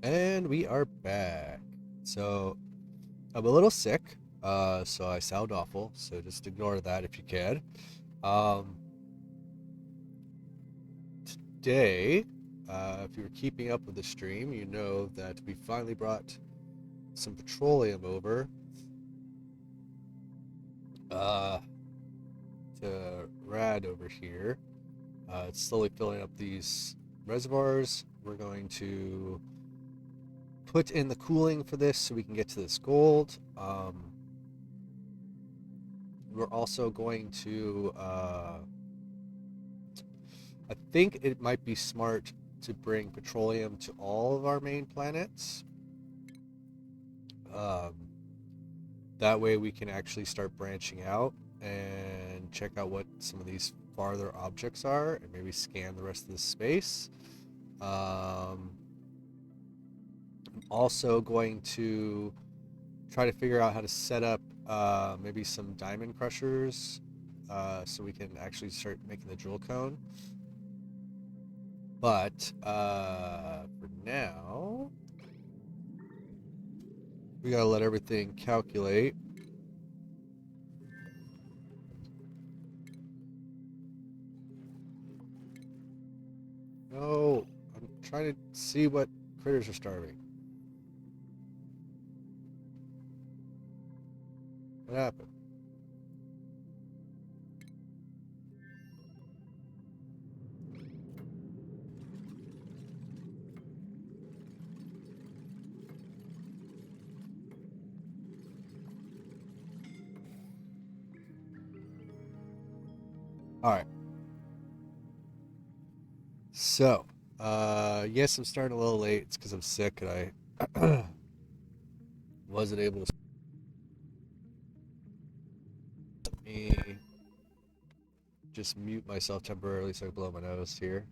And we are back. So I'm a little sick, so I sound awful. So just ignore that if you can. Um, Today, if you were keeping up with the stream, you know that we finally brought some petroleum over uh, to Rad over here. It's slowly filling up these reservoirs. We're going to put in the cooling for this so we can get to this gold. We're also going to I think it might be smart to bring petroleum to all of our main planets. Um, that way we can actually start branching out and check out what some of these farther objects are and maybe scan the rest of the space. I'm also going to try to figure out how to set up maybe some diamond crushers so we can actually start making the drill cone. But for now, we gotta let everything calculate. No, I'm trying to see what critters are starving. What happened? All right. So, yes, I'm starting a little late. It's because I'm sick and I wasn't able to. Let me just mute myself temporarily so I can blow my nose here.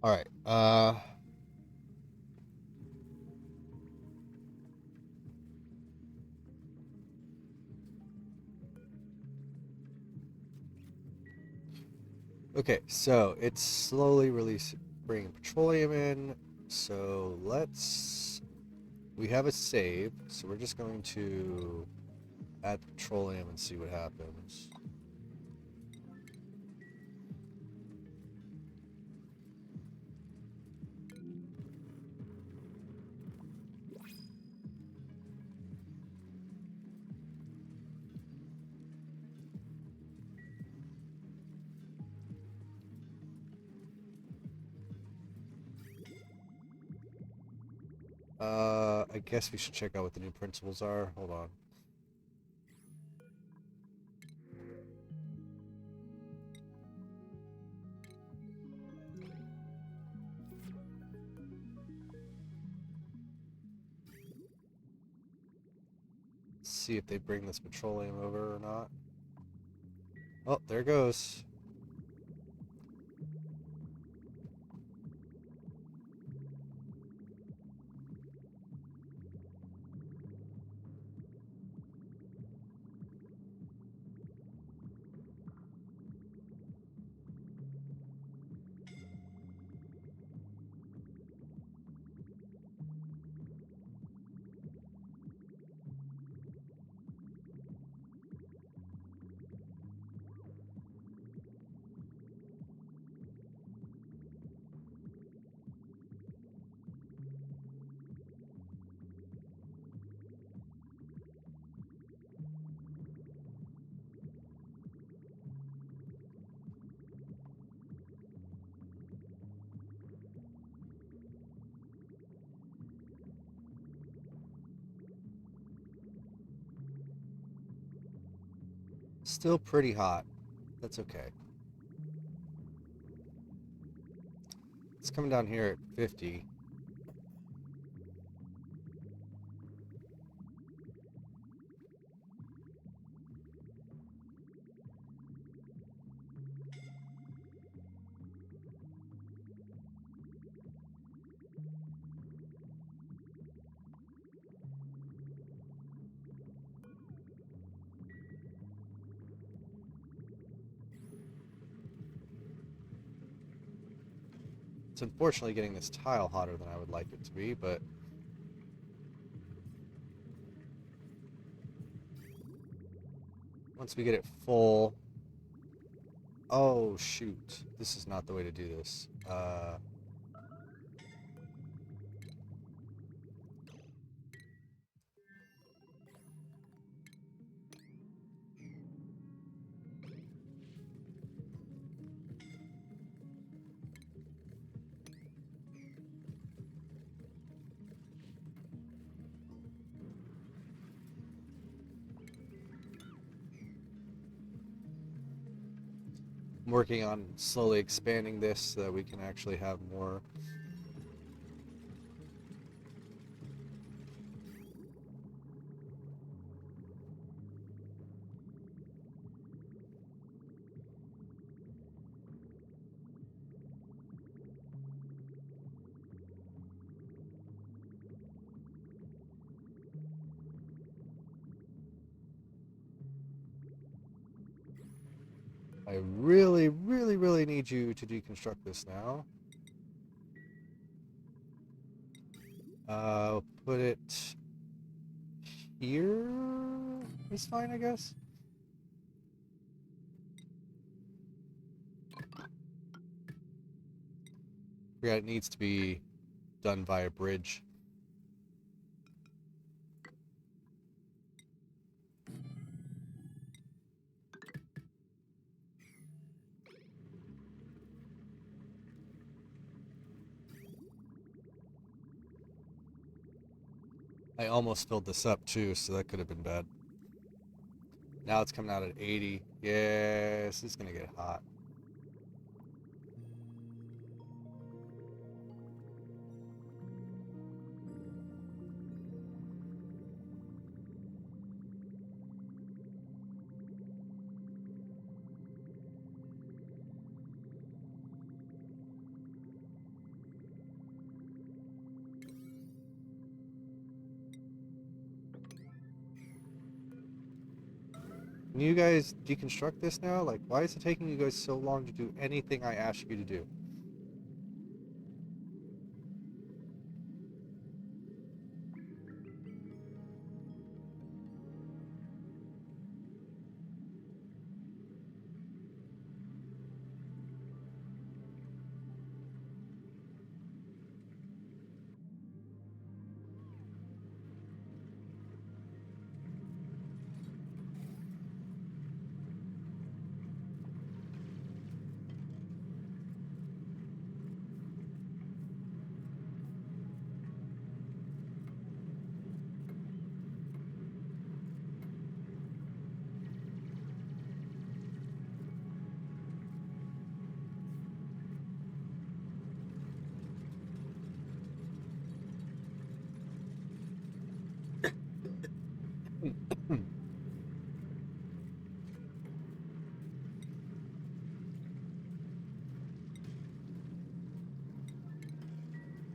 All right. Okay, so it's slowly bringing petroleum in. So we have a save, so we're just going to add petroleum and see what happens. I guess we should check out what the new principles are. Hold on. See if they bring this petroleum over or not. Oh, there it goes. Still pretty hot. That's okay. It's coming down here at 50. It's unfortunately getting this tile hotter than I would like it to be, but once we get it full... Oh, shoot. This is not the way to do this. I'm working on slowly expanding this so that we can actually have more. I really, really, really need you to deconstruct this now. Put it here is fine, I guess. Yeah, it needs to be done via bridge. I almost filled this up too, so that could have been bad. Now it's coming out at 80. Yes, it's gonna get hot. Can you guys deconstruct this now? Like, why is it taking you guys so long to do anything I ask you to do?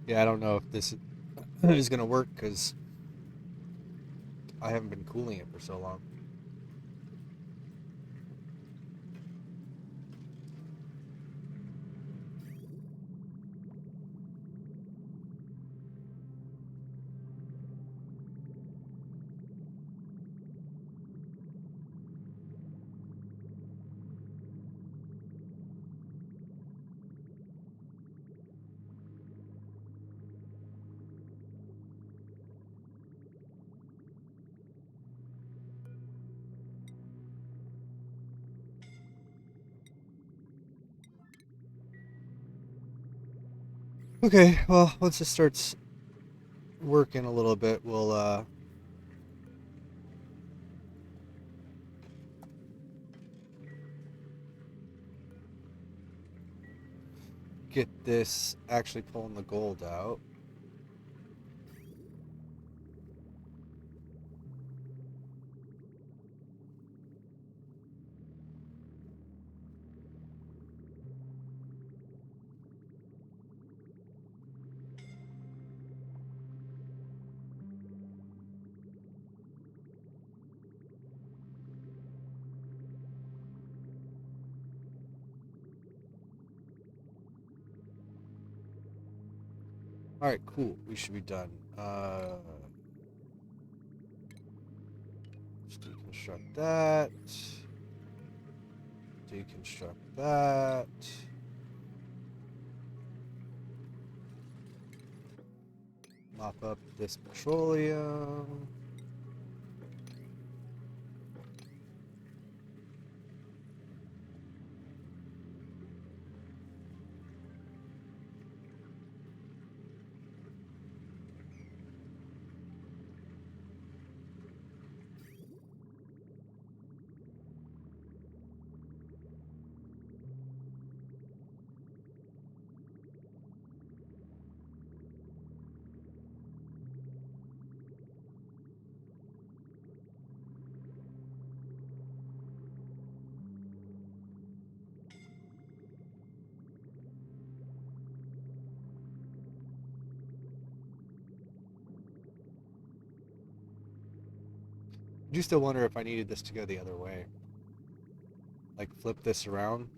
Yeah, I don't know if this is gonna work because I haven't been cooling it for so long. Okay, well, once it starts working a little bit, we'll get this actually pulling the gold out. Alright, cool. We should be done. Let's deconstruct that. Deconstruct that. Mop up this petroleum. I do still wonder if I needed this to go the other way. Like flip this around.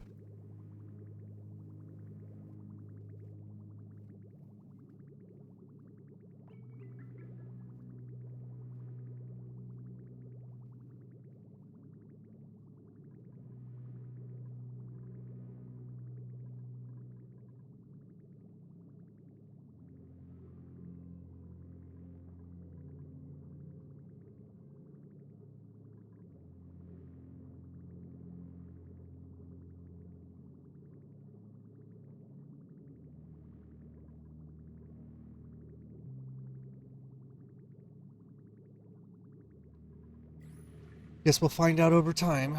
Guess we'll find out over time.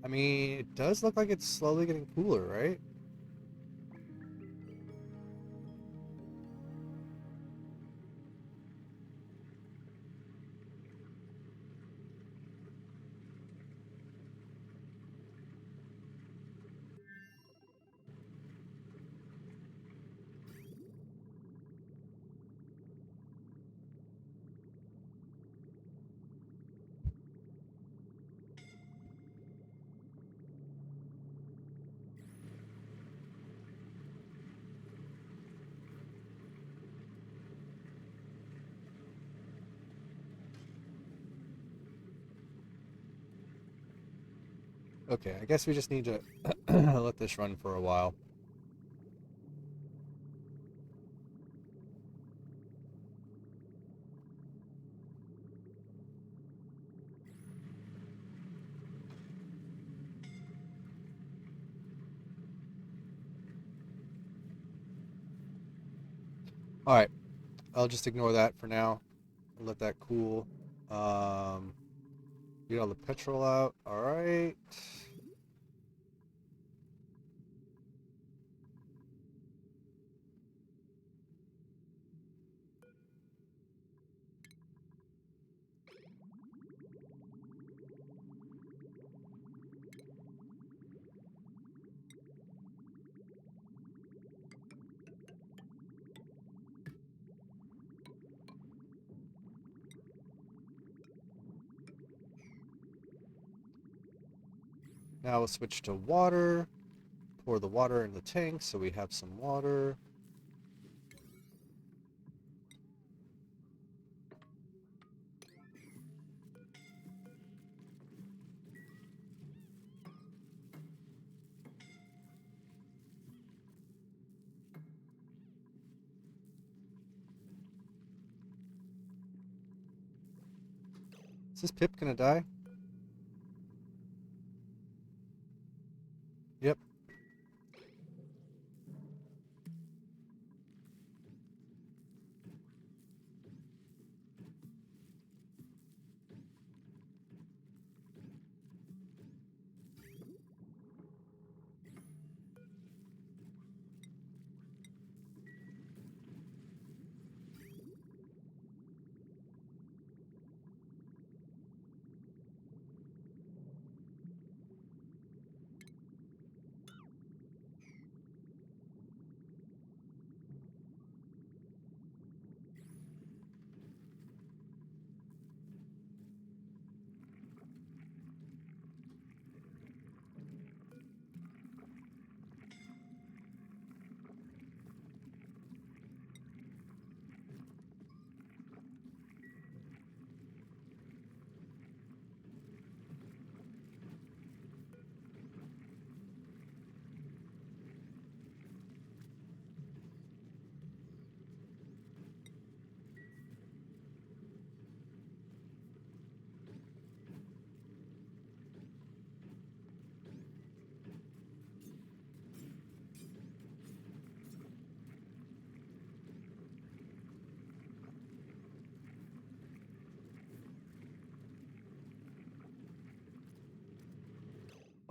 I mean, it does look like it's slowly getting cooler, right? Okay, I guess we just need to let this run for a while. Alright, I'll just ignore that for now. Let that cool. Get all the petrol out. Alright. Now we'll switch to water. Pour the water in the tank so we have some water. Is this Pip gonna die? Yep.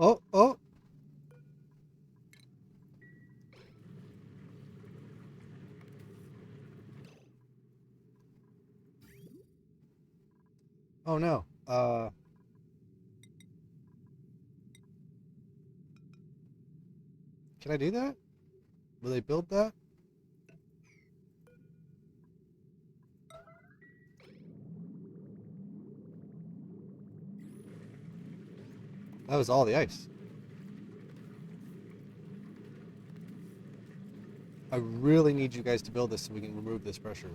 Oh, oh. Oh no. Can I do that? Will they build that? That was all the ice. I really need you guys to build this so we can remove this pressure.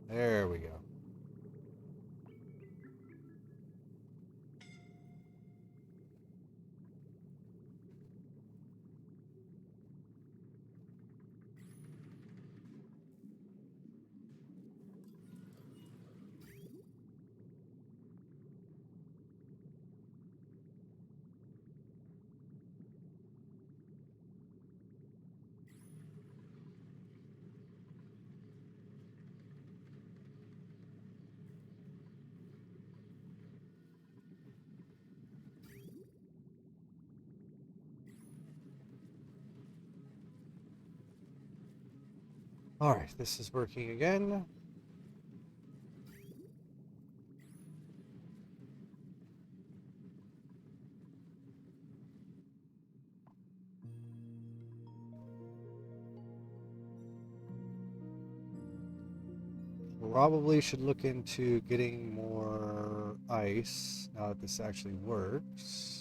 There we go. Alright, this is working again. Probably should look into getting more ice now that this actually works.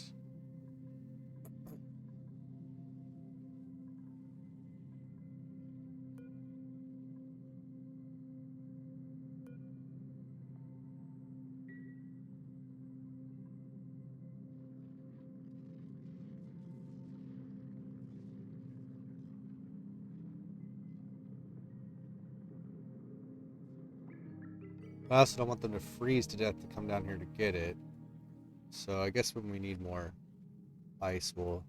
I also don't want them to freeze to death to come down here to get it. So I guess when we need more ice, or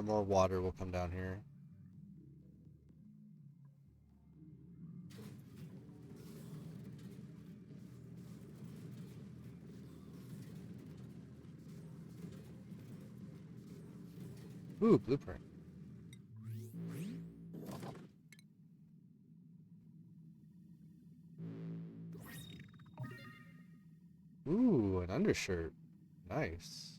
more water will come down here. Ooh, blueprint. Ooh, an undershirt. Nice.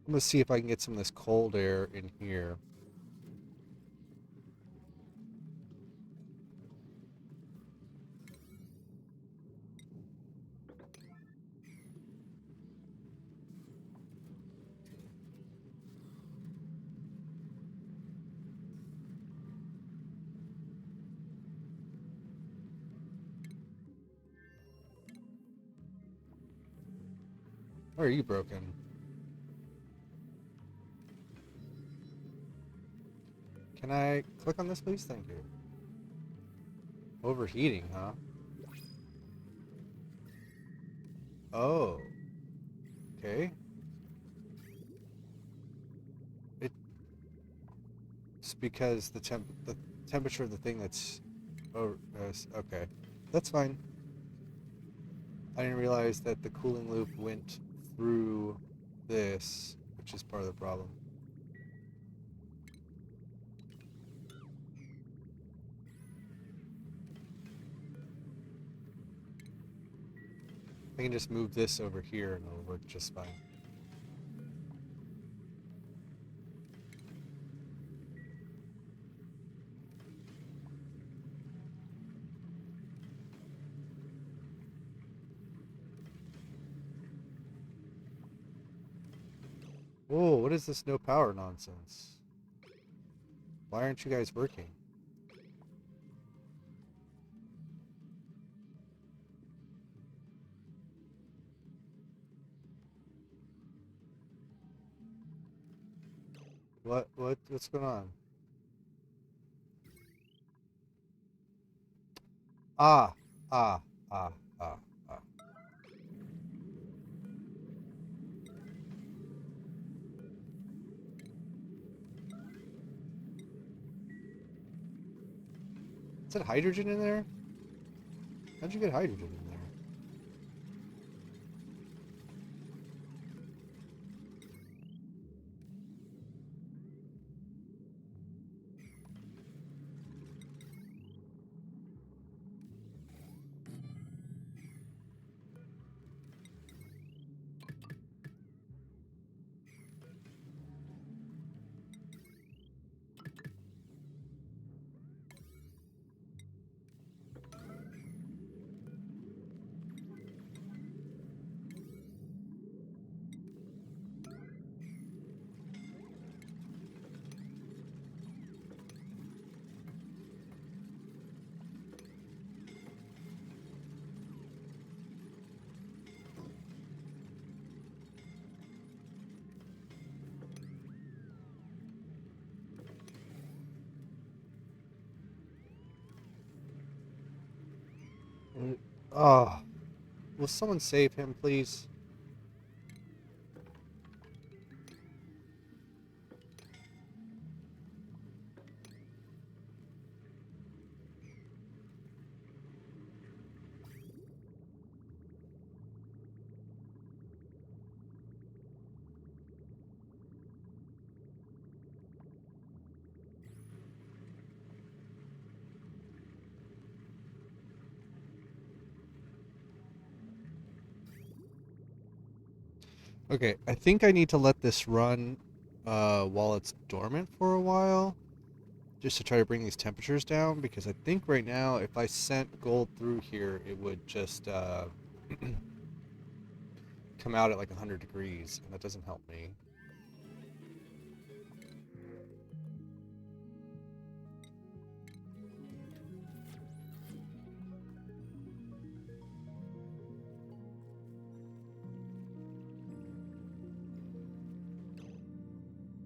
I'm gonna see if I can get some of this cold air in here. Why are you broken? Can I click on this, please? Thank you. Overheating, huh? Oh. Okay. It's because the temperature of the thing that's... Oh, okay. That's fine. I didn't realize that the cooling loop went through this, which is part of the problem. I can just move this over here and it'll work just fine. Whoa, what is this no power nonsense? Why aren't you guys working? What's going on? Ah, ah, ah, ah, ah. Is that hydrogen in there? How'd you get hydrogen in there? Oh, will someone save him, please? Okay, I think I need to let this run while it's dormant for a while, just to try to bring these temperatures down, because I think right now if I sent gold through here, it would just come out at like 100 degrees, and that doesn't help me.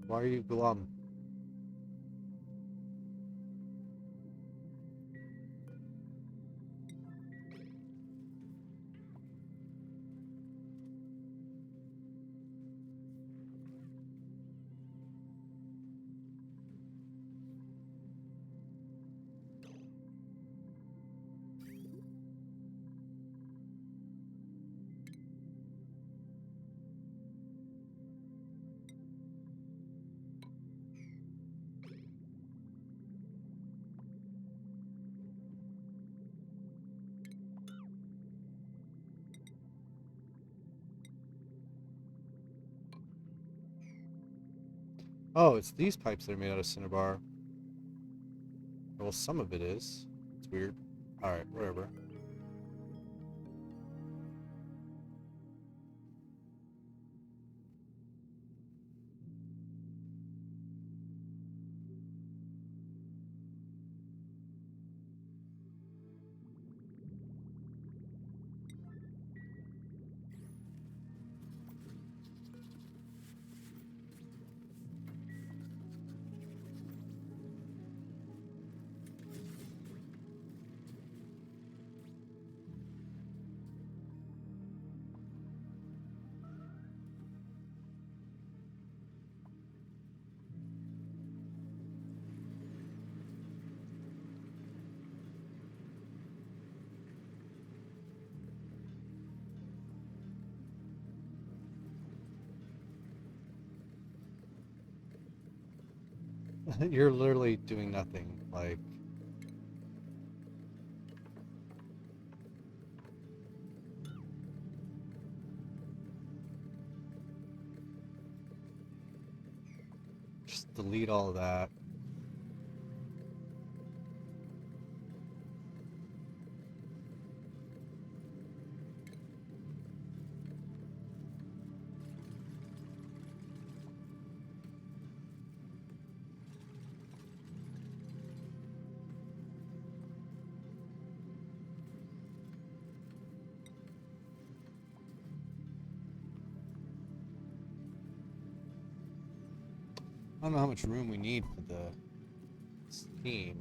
Why are you glum? Oh, it's these pipes that are made out of cinnabar. Well, some of it is. It's weird. Alright, whatever. You're literally doing nothing. Like, just delete all of that. I don't know how much room we need for the steam.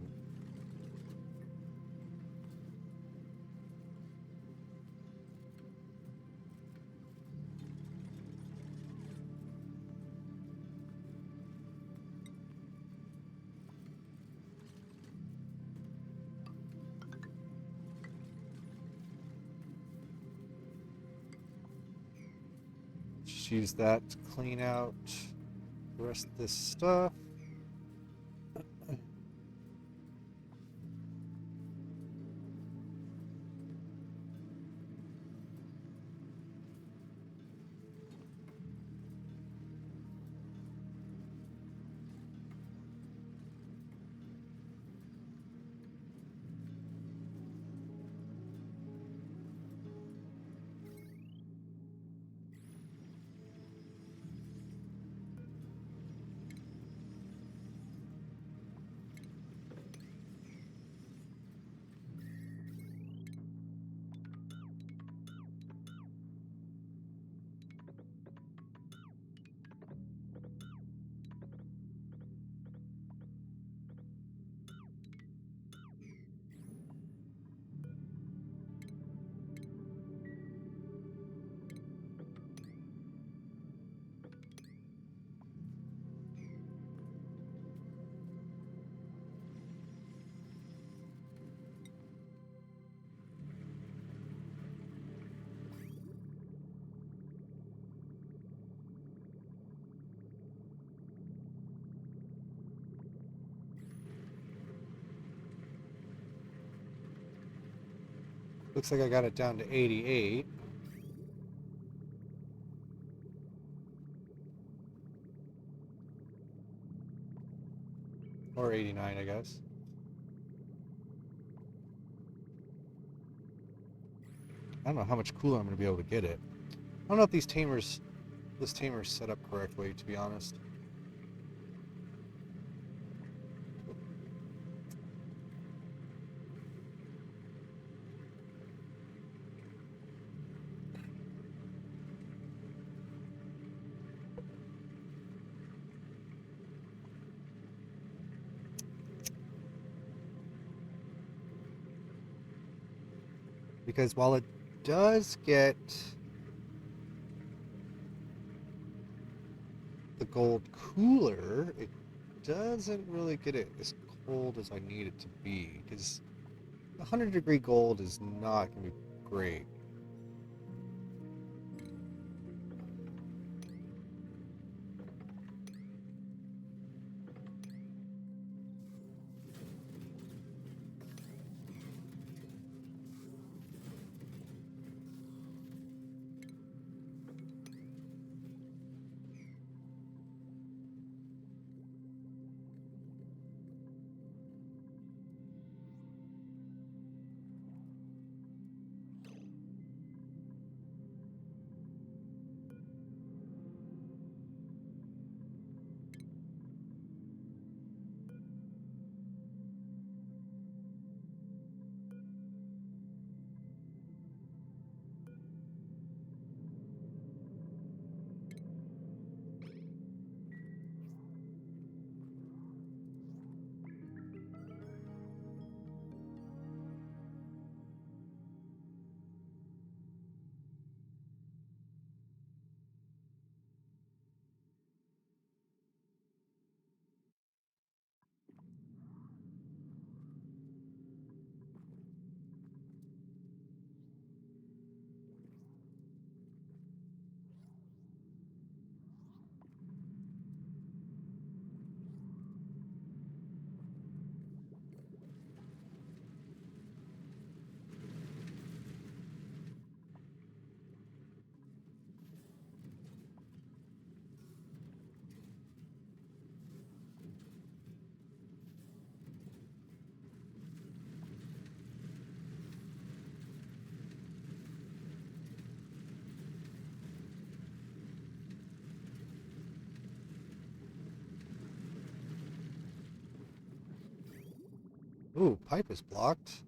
Just use that to clean out the rest of this stuff. Looks like I got it down to 88. Or 89, I guess. I don't know how much cooler I'm going to be able to get it. I don't know if this tamer's set up correctly, to be honest. Because while it does get the gold cooler, it doesn't really get it as cold as I need it to be. Because 100-degree gold is not going to be great. Ooh, pipe is blocked.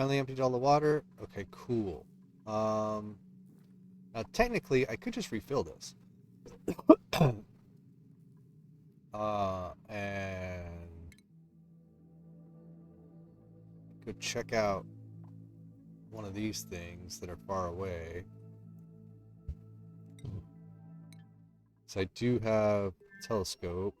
Finally emptied all the water. Okay, cool. Now technically I could just refill this. And go check out one of these things that are far away. So I do have a telescope.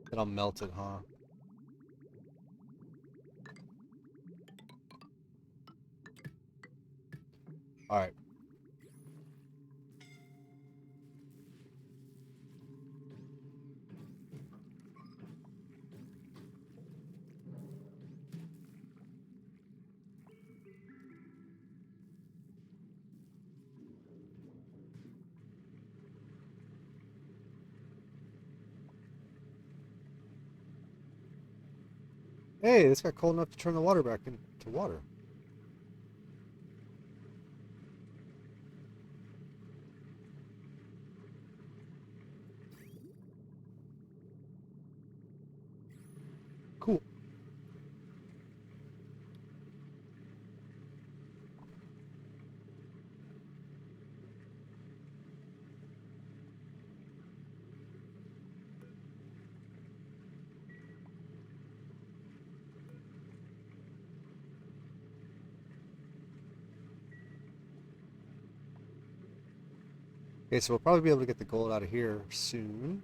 Then I'll melt it, huh? Alright. Hey, this got cold enough to turn the water back into water. Cool. Okay, so we'll probably be able to get the gold out of here soon.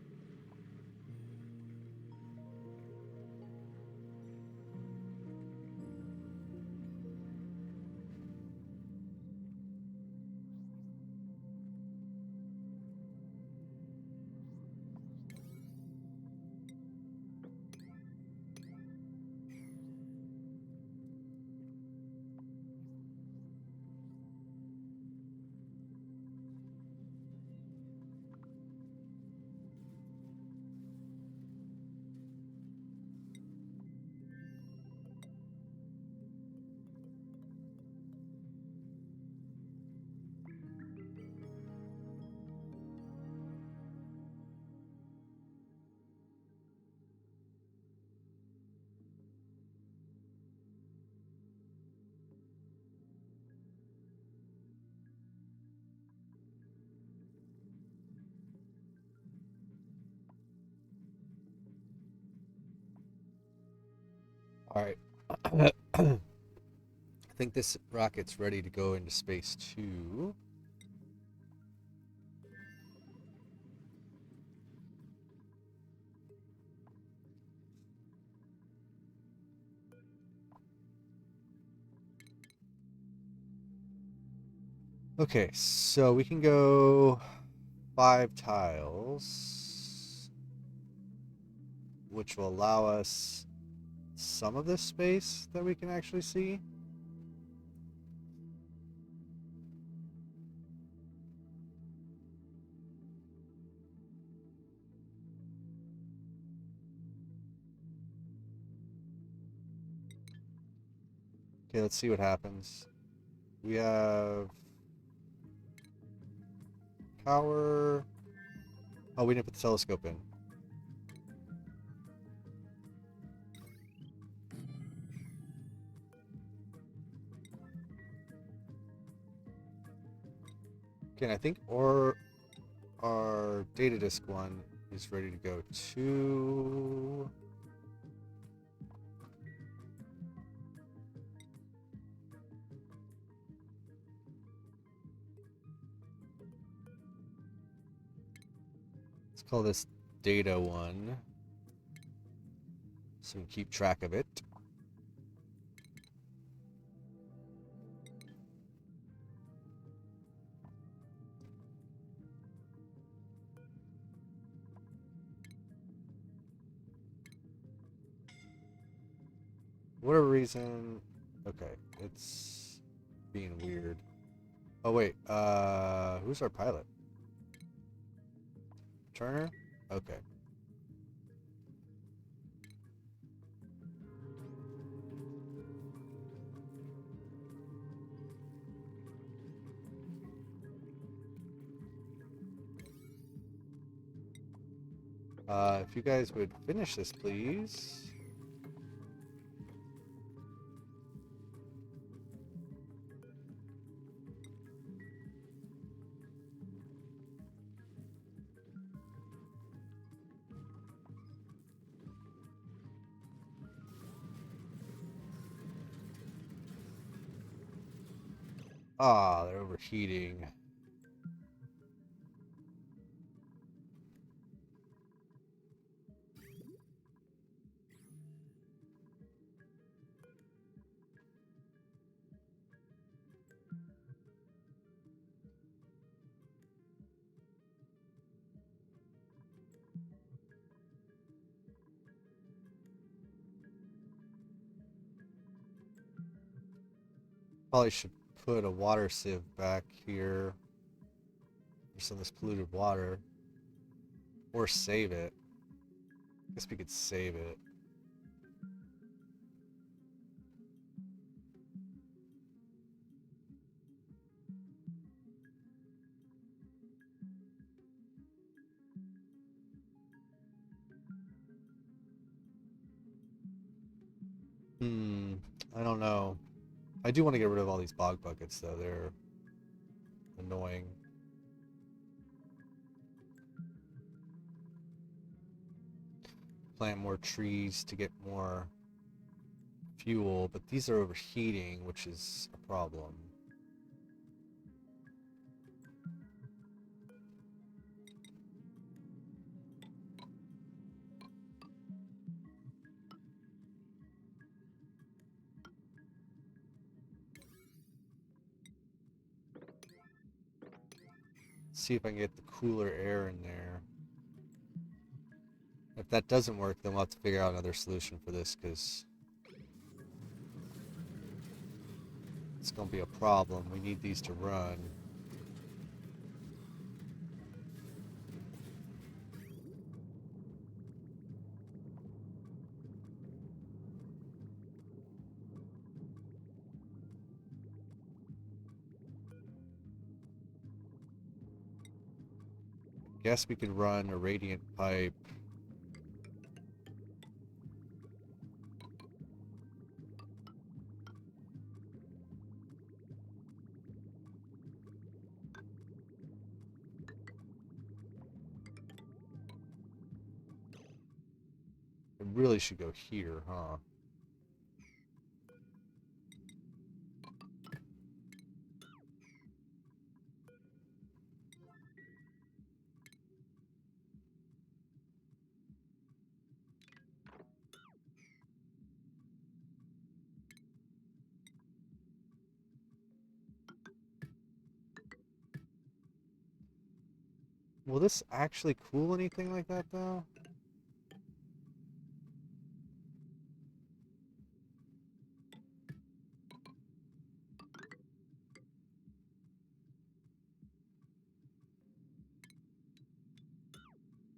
Alright. I think this rocket's ready to go into space too. Okay, so we can go 5 tiles, which will allow us some of this space that we can actually see. Okay, let's see what happens. We have power. Oh, we didn't put the telescope in. Okay, and I think our data disk one is ready to go too. Let's call this data 1 so we can keep track of it. Whatever reason, okay, it's being weird. Oh wait, who's our pilot? Turner? Okay. If you guys would finish this, please. Ah, they're overheating. Probably should put a water sieve back here for some of this polluted water. Or save it. Guess we could save it. I don't know. I do want to get rid of all these bog buckets, though. They're annoying. Plant more trees to get more fuel, but these are overheating, which is a problem. See if I can get the cooler air in there. If that doesn't work, then we'll have to figure out another solution for this, because it's going to be a problem. We need these to run. Guess we could run a radiant pipe. It really should go here, huh? Will this actually cool anything like that, though?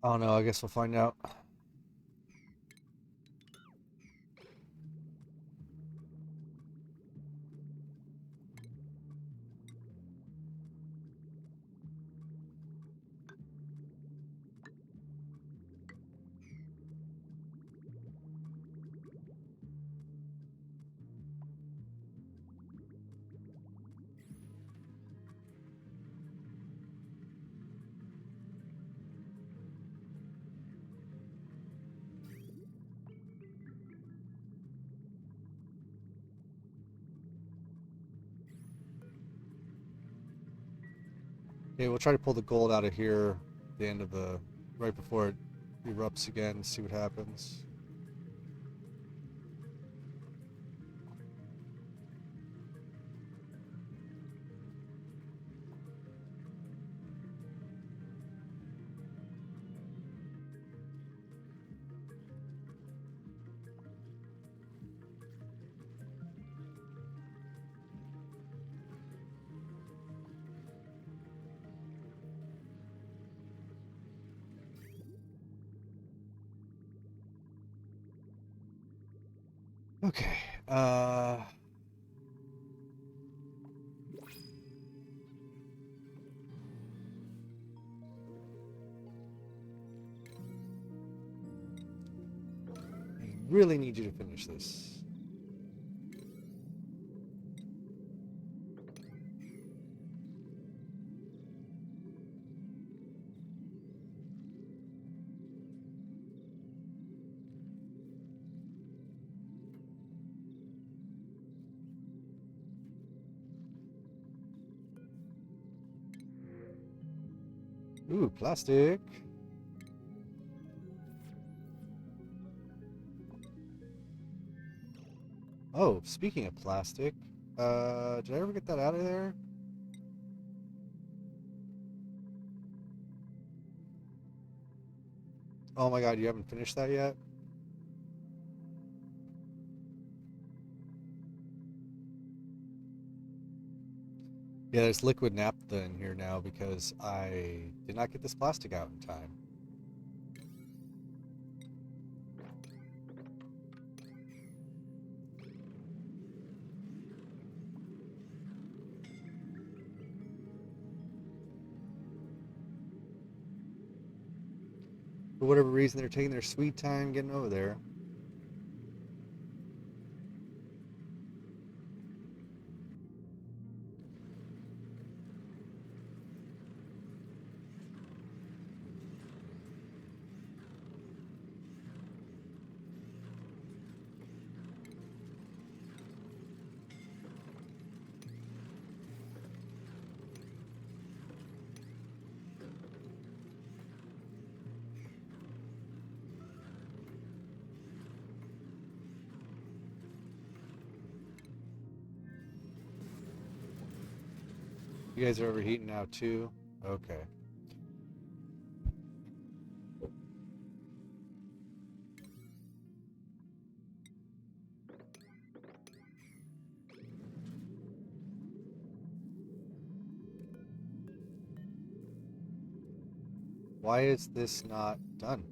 I don't know. I guess we'll find out. Okay, we'll try to pull the gold out of here at the end of the right before it erupts again, see what happens. Okay. I really need you to finish this. Ooh, plastic. Oh, speaking of plastic, did I ever get that out of there? Oh my god, you haven't finished that yet? Yeah, there's liquid naphtha in here now because I did not get this plastic out in time. For whatever reason, they're taking their sweet time getting over there. You guys are overheating now too? Okay. Why is this not done?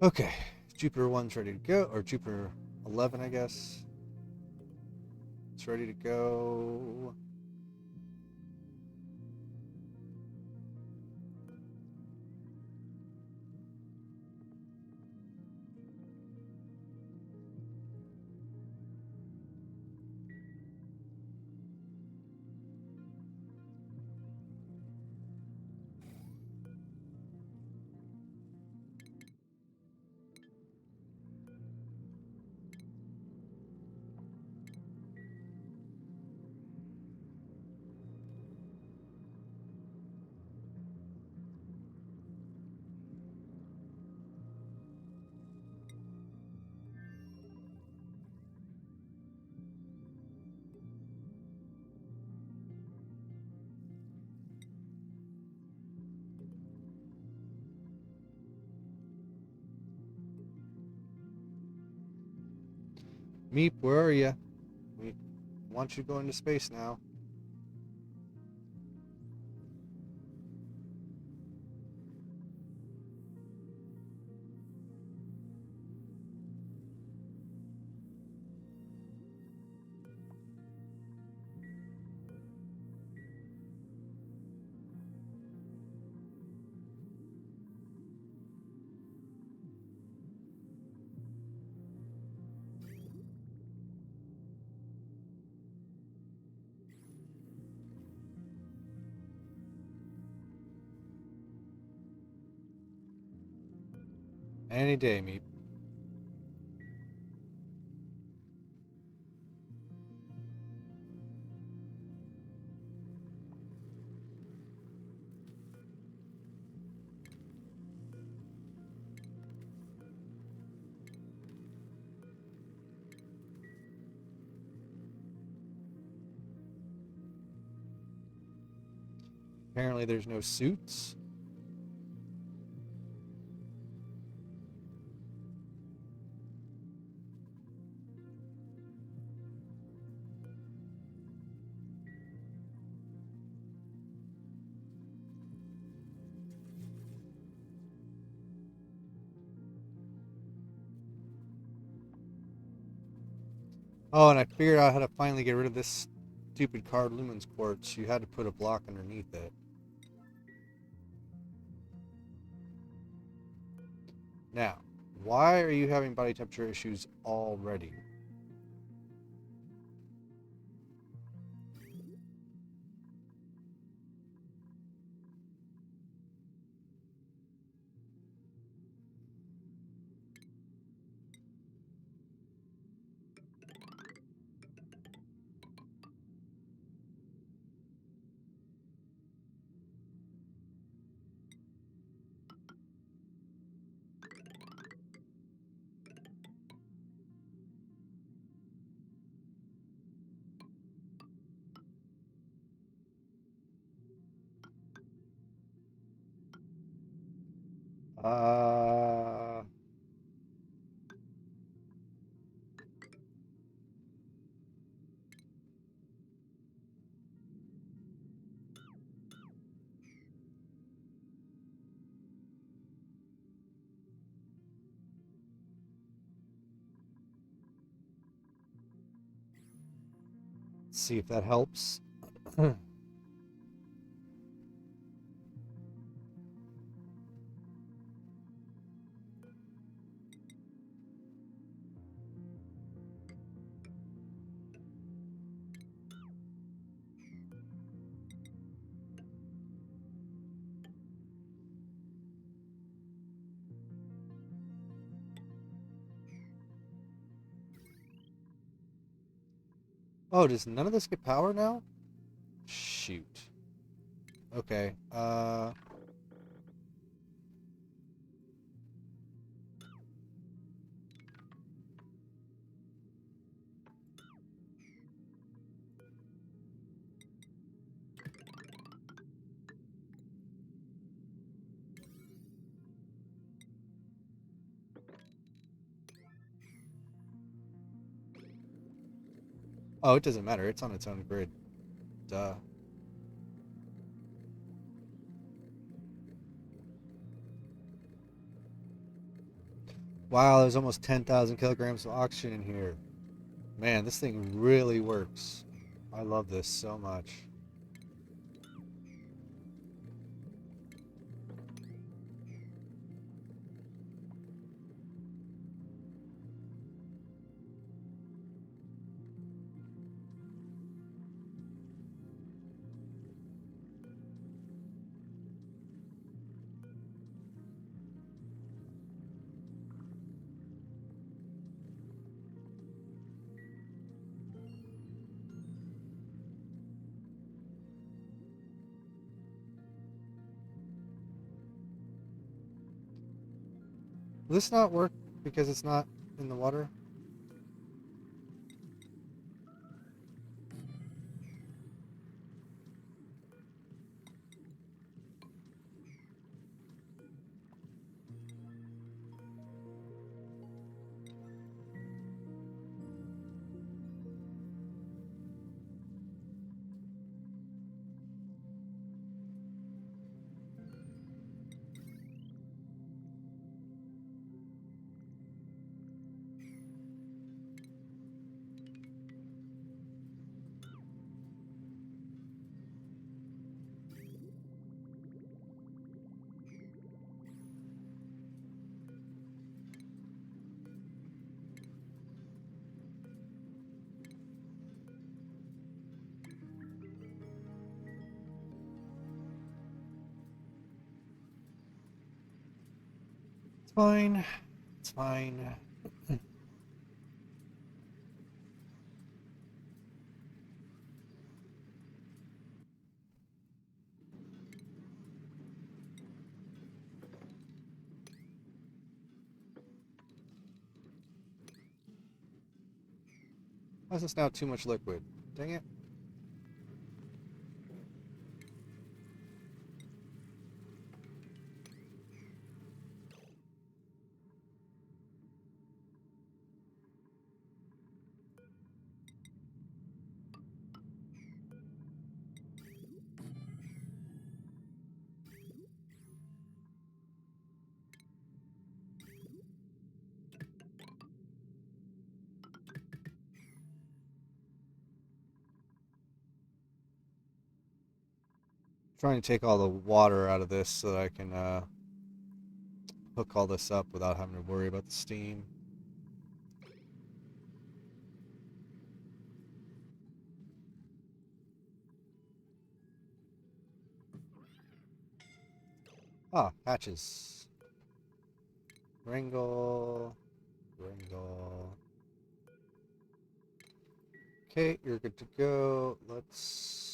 Okay. Jupiter 1's ready to go, or Jupiter 11, I guess. It's ready to go. Meep, where are you? We want you to go into space now. Any day, Meep. Apparently there's no suits. Oh, and I figured out how to finally get rid of this stupid card Lumen's Quartz. You had to put a block underneath it. Now, why are you having body temperature issues already? Uh, let's see if that helps. Oh, does none of this get power now? Shoot. Okay. Oh, it doesn't matter. It's on its own grid. Duh. Wow, there's almost 10,000 kilograms of oxygen in here. Man, this thing really works. I love this so much. Will this not work because it's not in the water? fine. It's fine. Why is this now too much liquid? Dang it. Trying to take all the water out of this so that I can hook all this up without having to worry about the steam. Ah, hatches. Wrangle. Wrangle. Okay, you're good to go. Let's...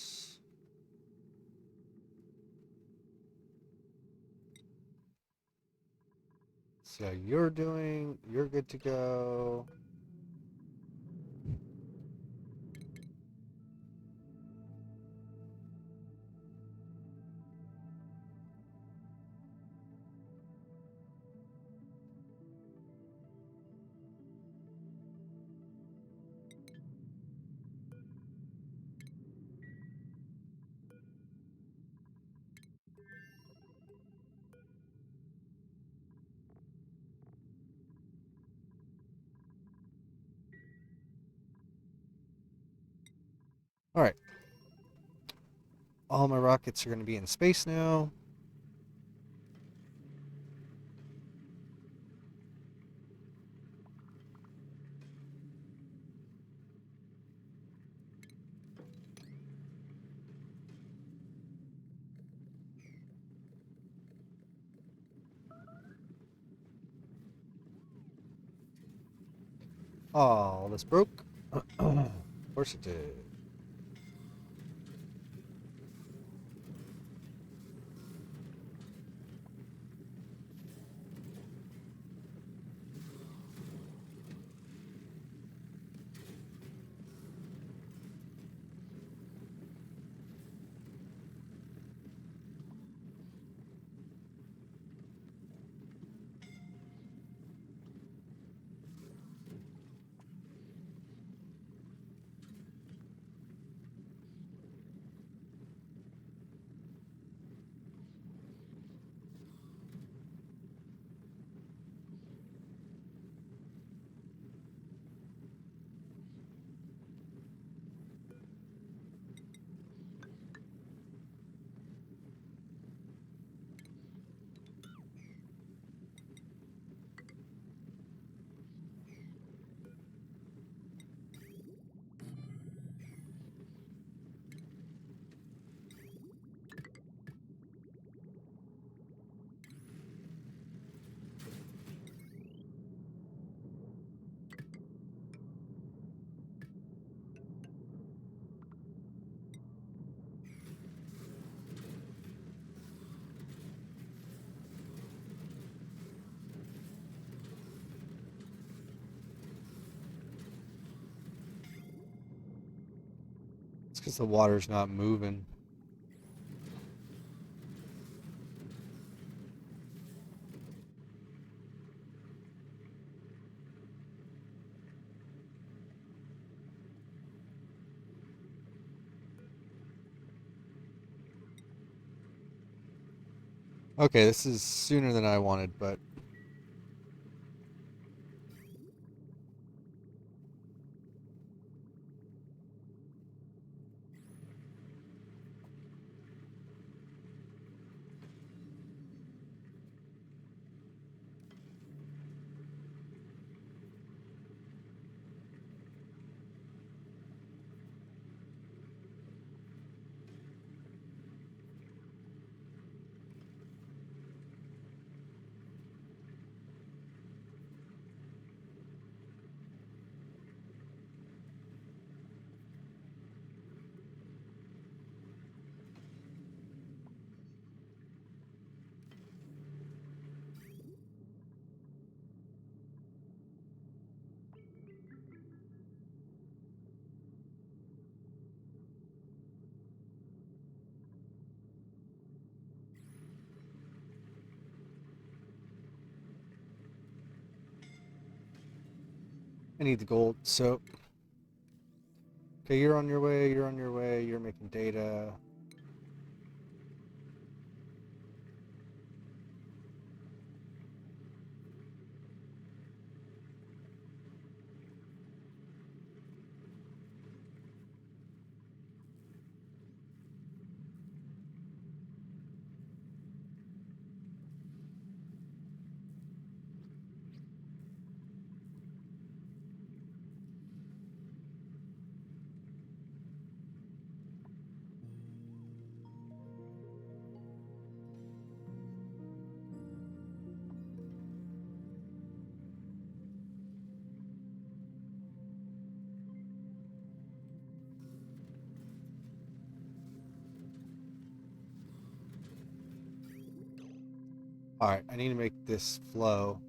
see how you're doing. You're good to go. Alright. All my rockets are going to be in space now. Oh, this broke. Of course it did. It's because the water's not moving. Okay, this is sooner than I wanted, but... I need the gold. So, okay, you're on your way. You're on your way. You're making data. All right, I need to make this flow.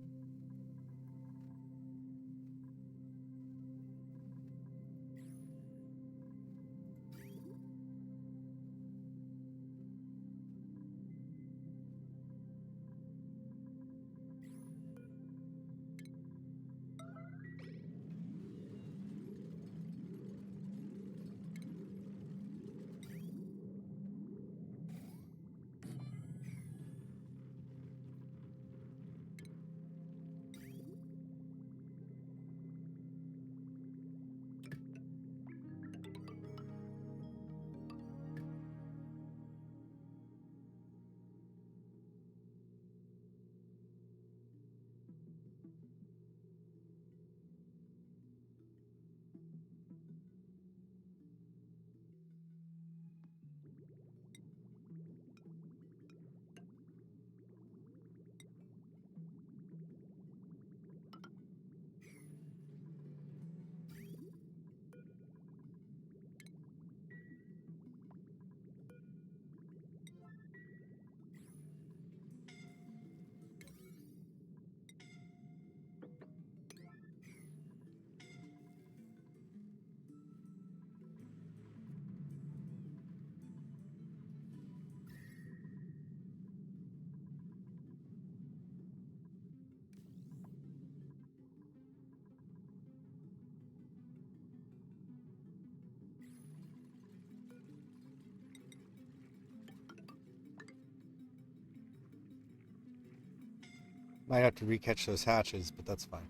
Might have to recatch those hatches, but that's fine.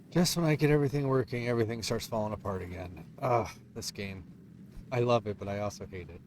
Just when I get everything working, everything starts falling apart again. Ugh, this game. I love it, but I also hate it.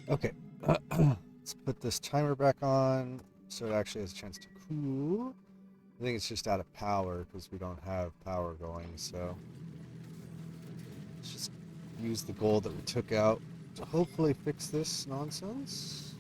Okay, let's put this timer back on so it actually has a chance to cool. I think it's just out of power because we don't have power going, so let's just use the gold that we took out to hopefully fix this nonsense.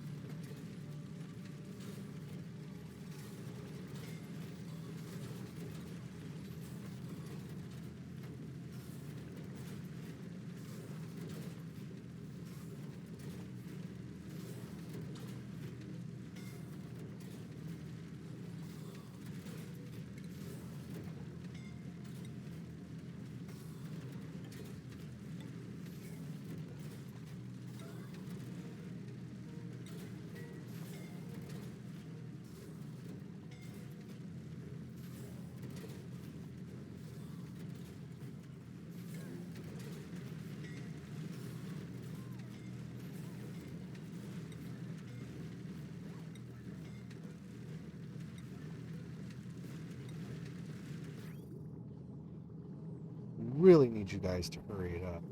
Really need you guys to hurry it up.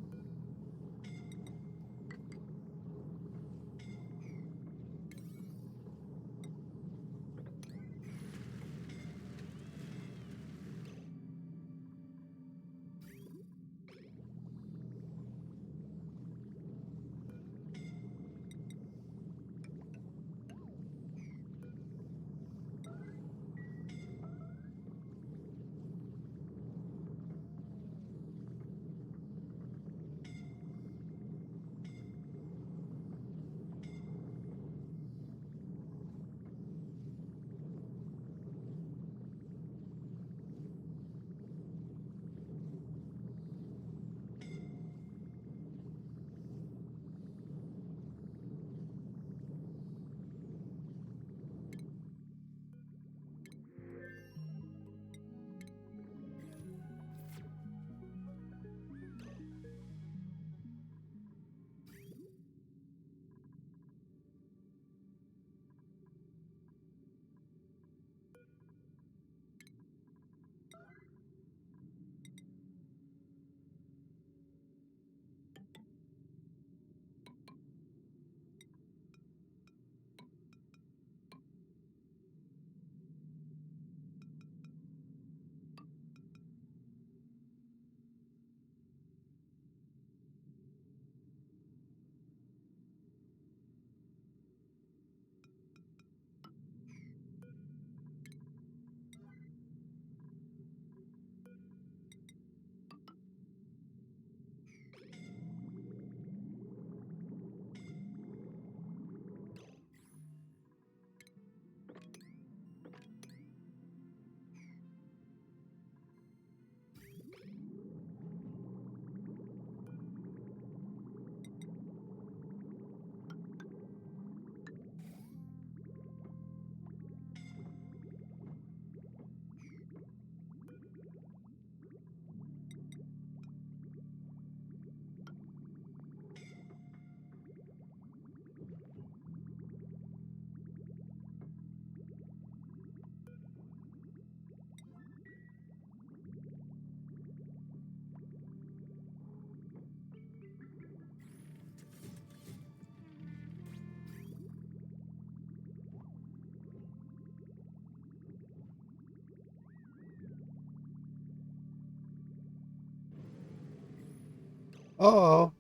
Uh-oh.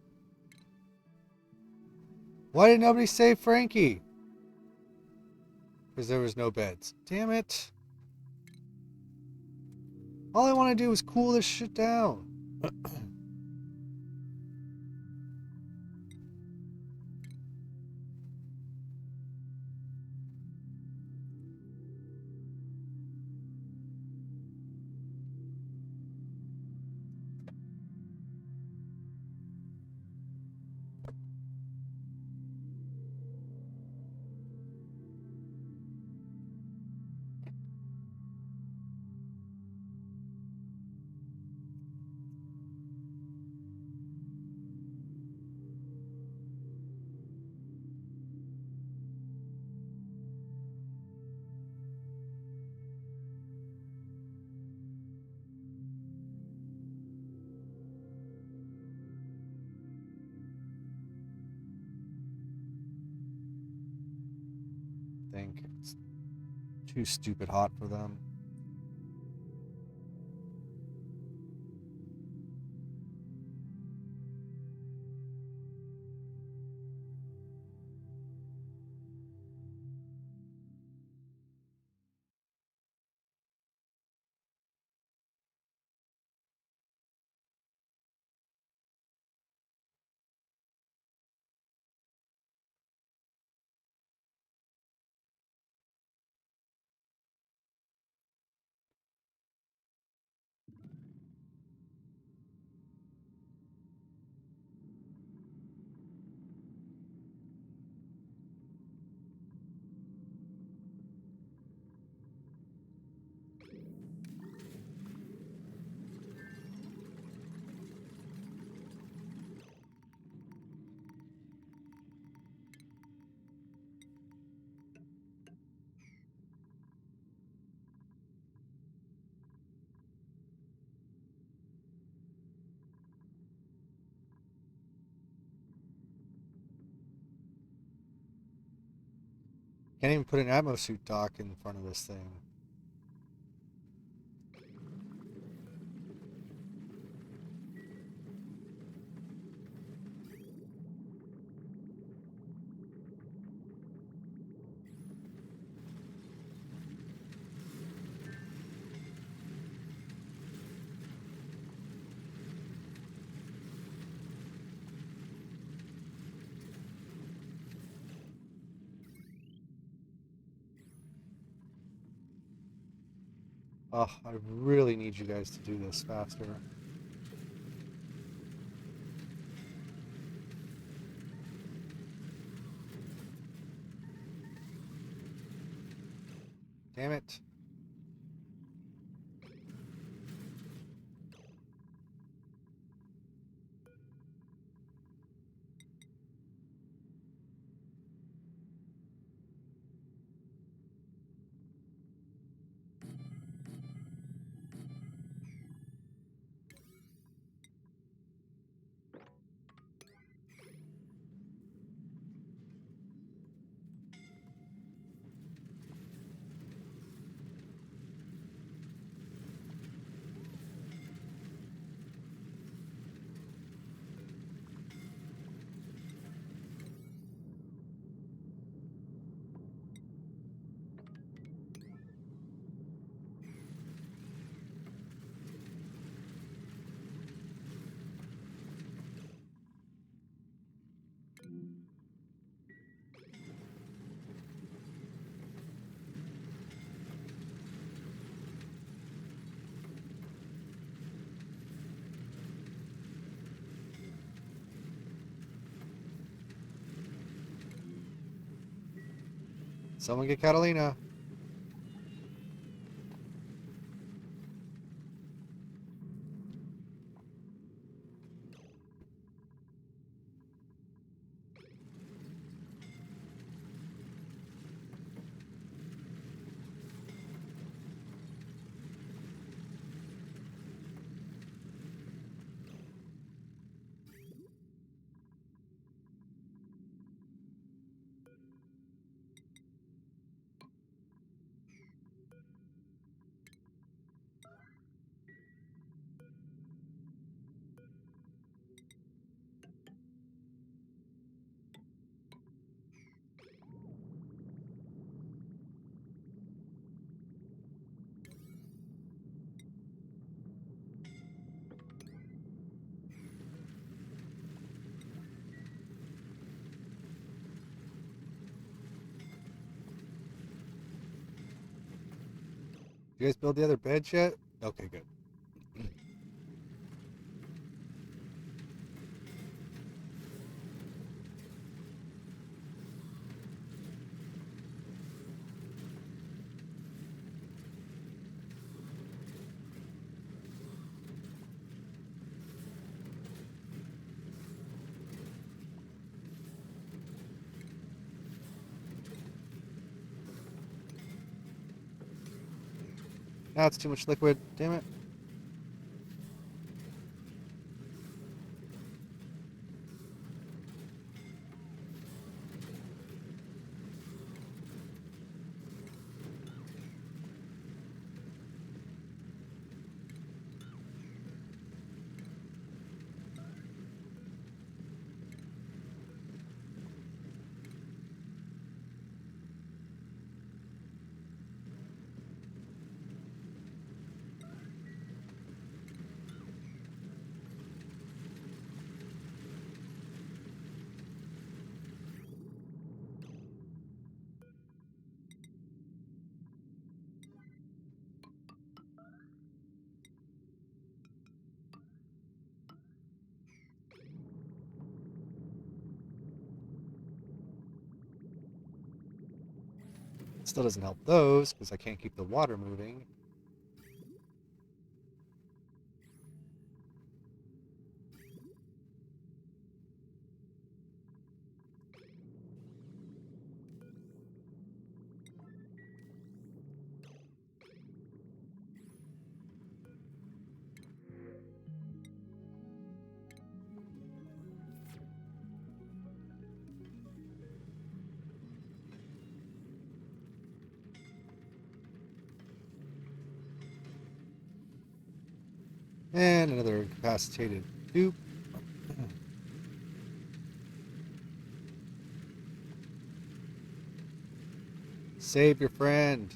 Why did nobody save Frankie? Because there was no beds. Damn it. All I want to do is cool this shit down. I think it's too stupid hot for them. Can't even put an atmosuit dock in front of this thing. Oh, I really need you guys to do this faster. Damn it. Someone get Catalina. You guys build the other beds yet? Okay, good. Now it's too much liquid. Damn it. Still doesn't help those because I can't keep the water moving. And another incapacitated dupe. Save your friend.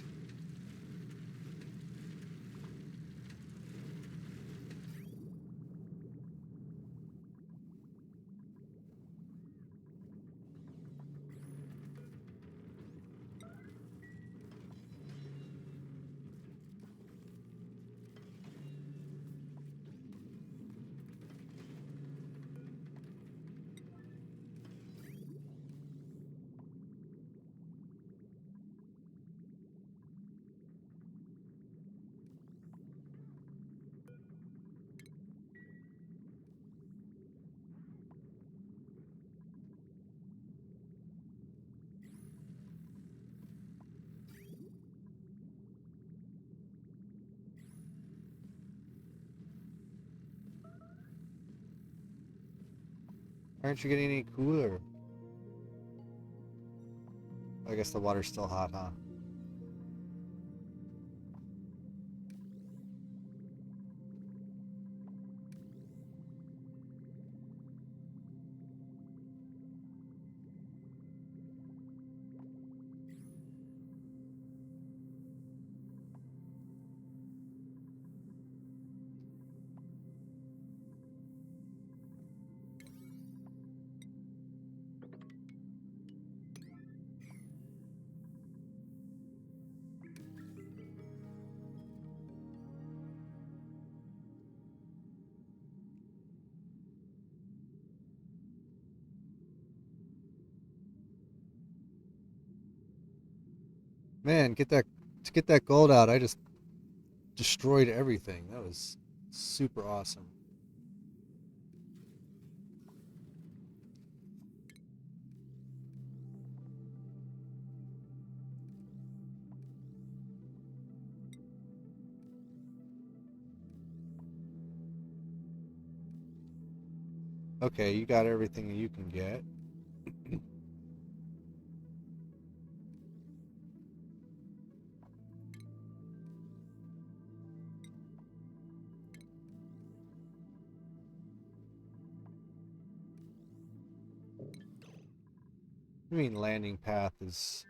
Aren't you getting any cooler? I guess the water's still hot, huh? Man, to get that gold out, I just destroyed everything. That was super awesome. Okay, you got everything you can get. I mean, landing path is...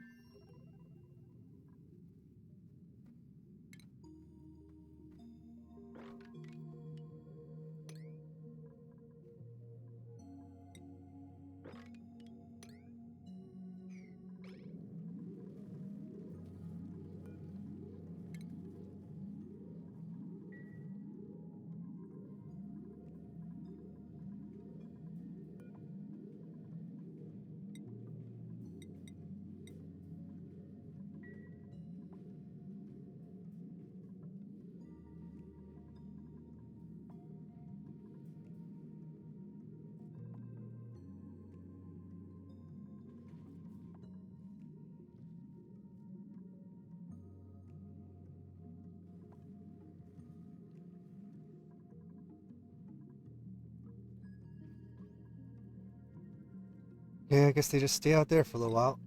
Okay, I guess they just stay out there for a little while.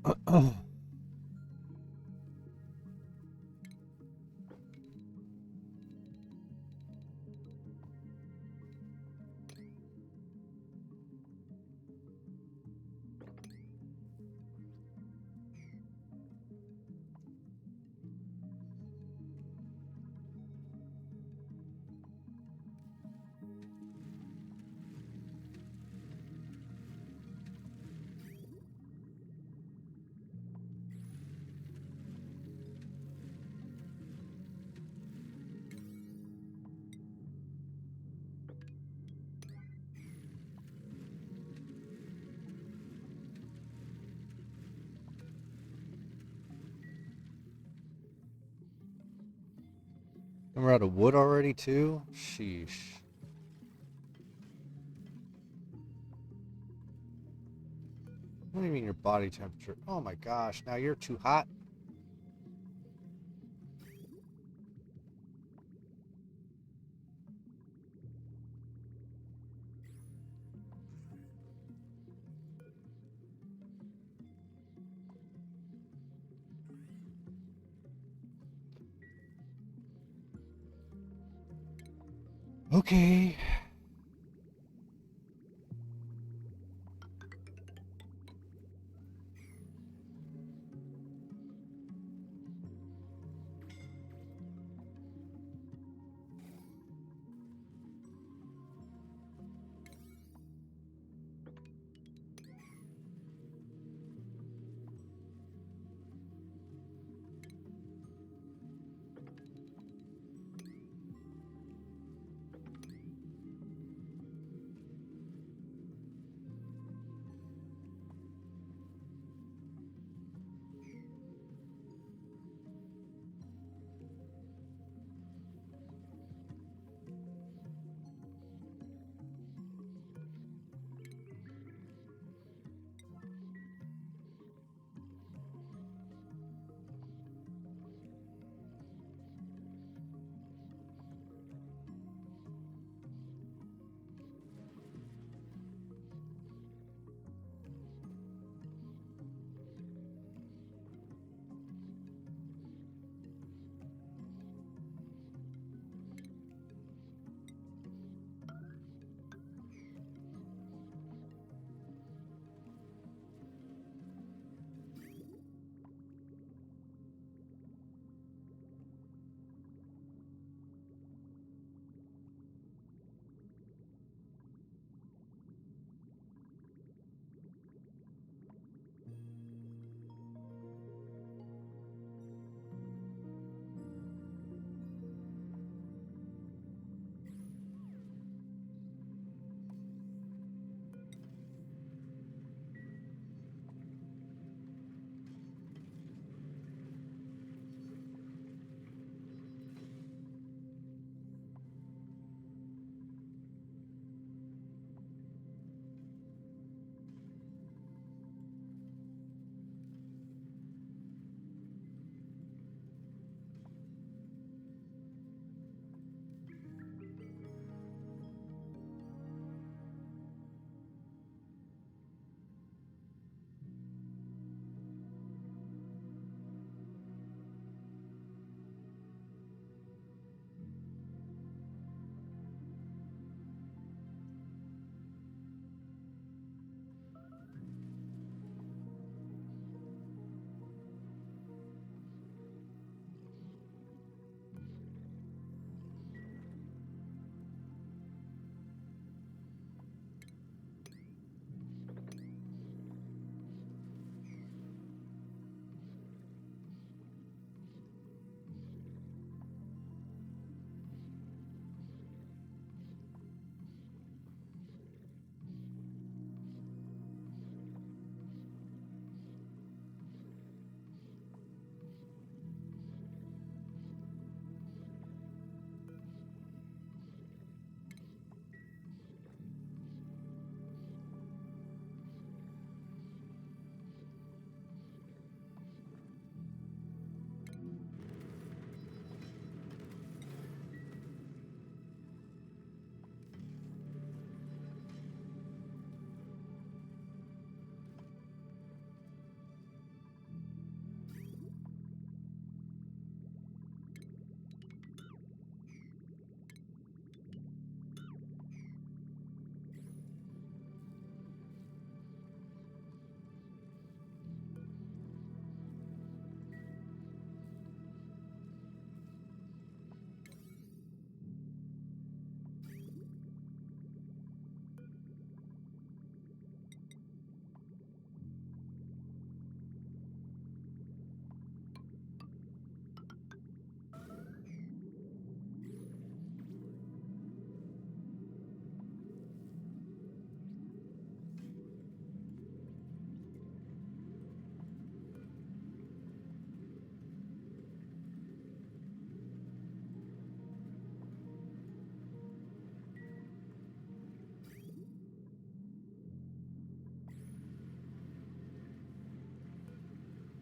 And we're out of wood already, too? Sheesh. What do you mean your body temperature? Oh my gosh, now you're too hot? Okay.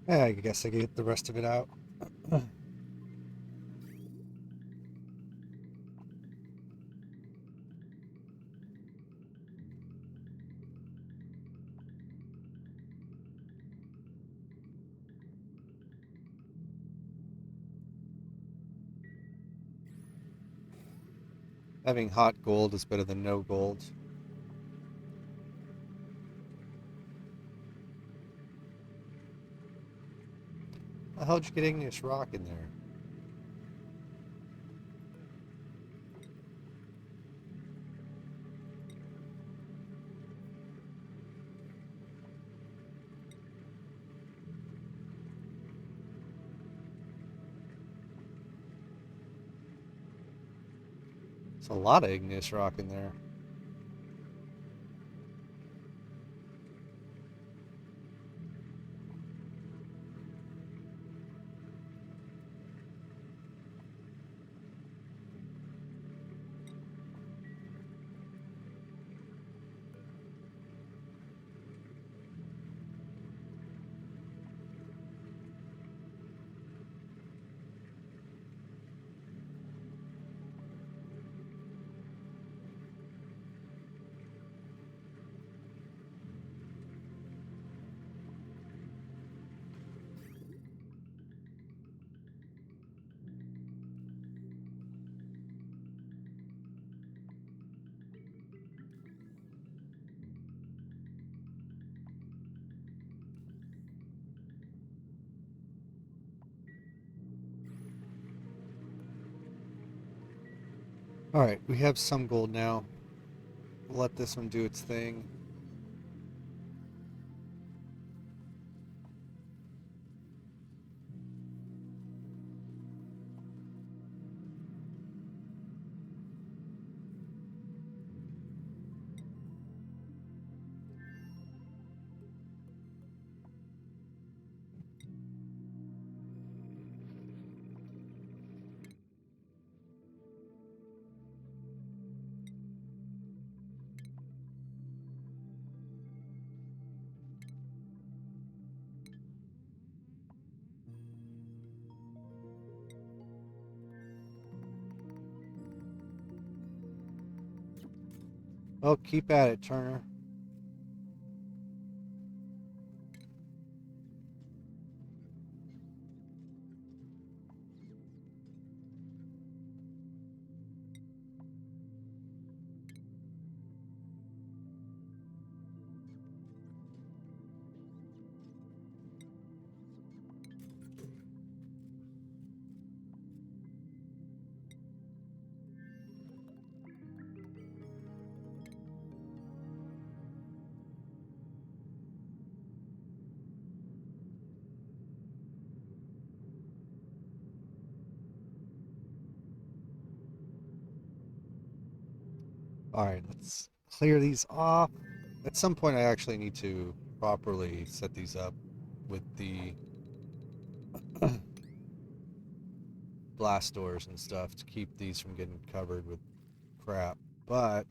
Yeah, I guess I get the rest of it out. Having hot gold is better than no gold. How'd you get igneous rock in there? There's a lot of igneous rock in there. Alright, we have some gold now. We'll let this one do its thing. Oh, keep at it, Turner. Alright, let's clear these off. At some point I actually need to properly set these up with the blast doors and stuff to keep these from getting covered with crap. But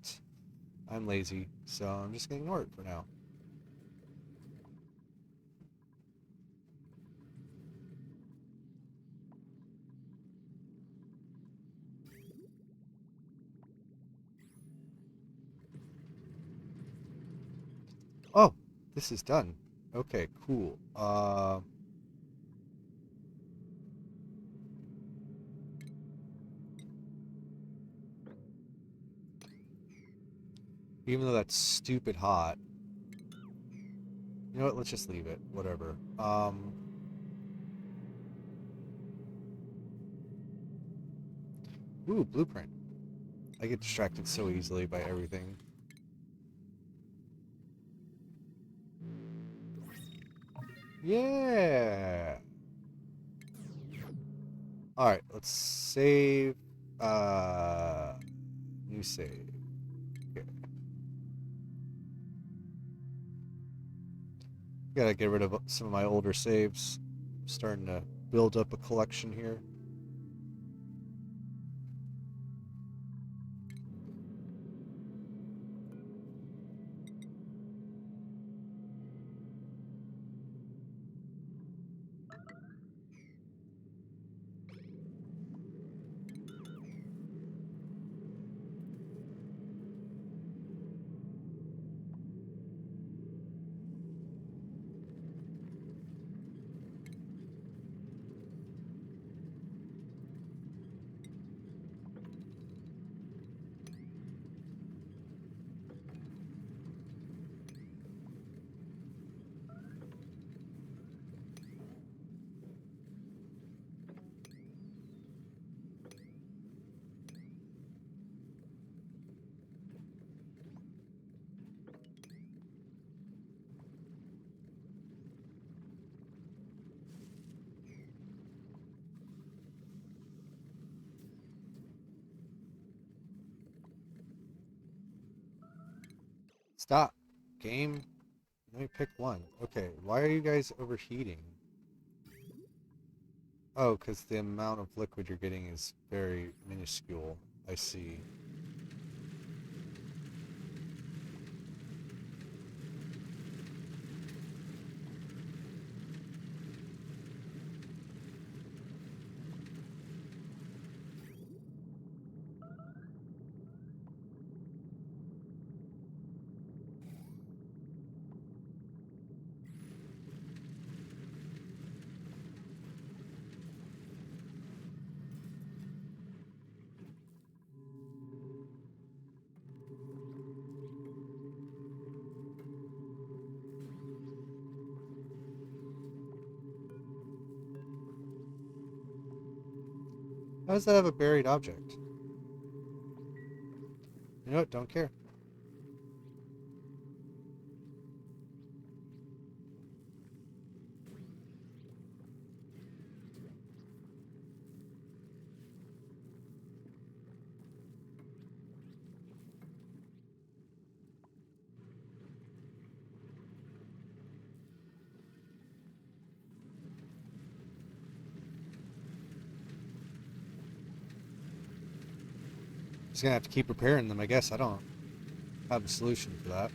I'm lazy, so I'm just gonna ignore it for now. Oh, this is done. Okay, cool. Even though that's stupid hot. You know what? Let's just leave it. Whatever. Ooh, blueprint. I get distracted so easily by everything. Yeah. All right, let's save. New save. Okay. Gotta get rid of some of my older saves. I'm starting to build up a collection here. Stop. Game. Let me pick one. Okay, why are you guys overheating? Oh, because the amount of liquid you're getting is very minuscule. I see. How does that have a buried object? You know what? Don't care. Just gonna have to keep repairing them, I guess. I don't have a solution for that.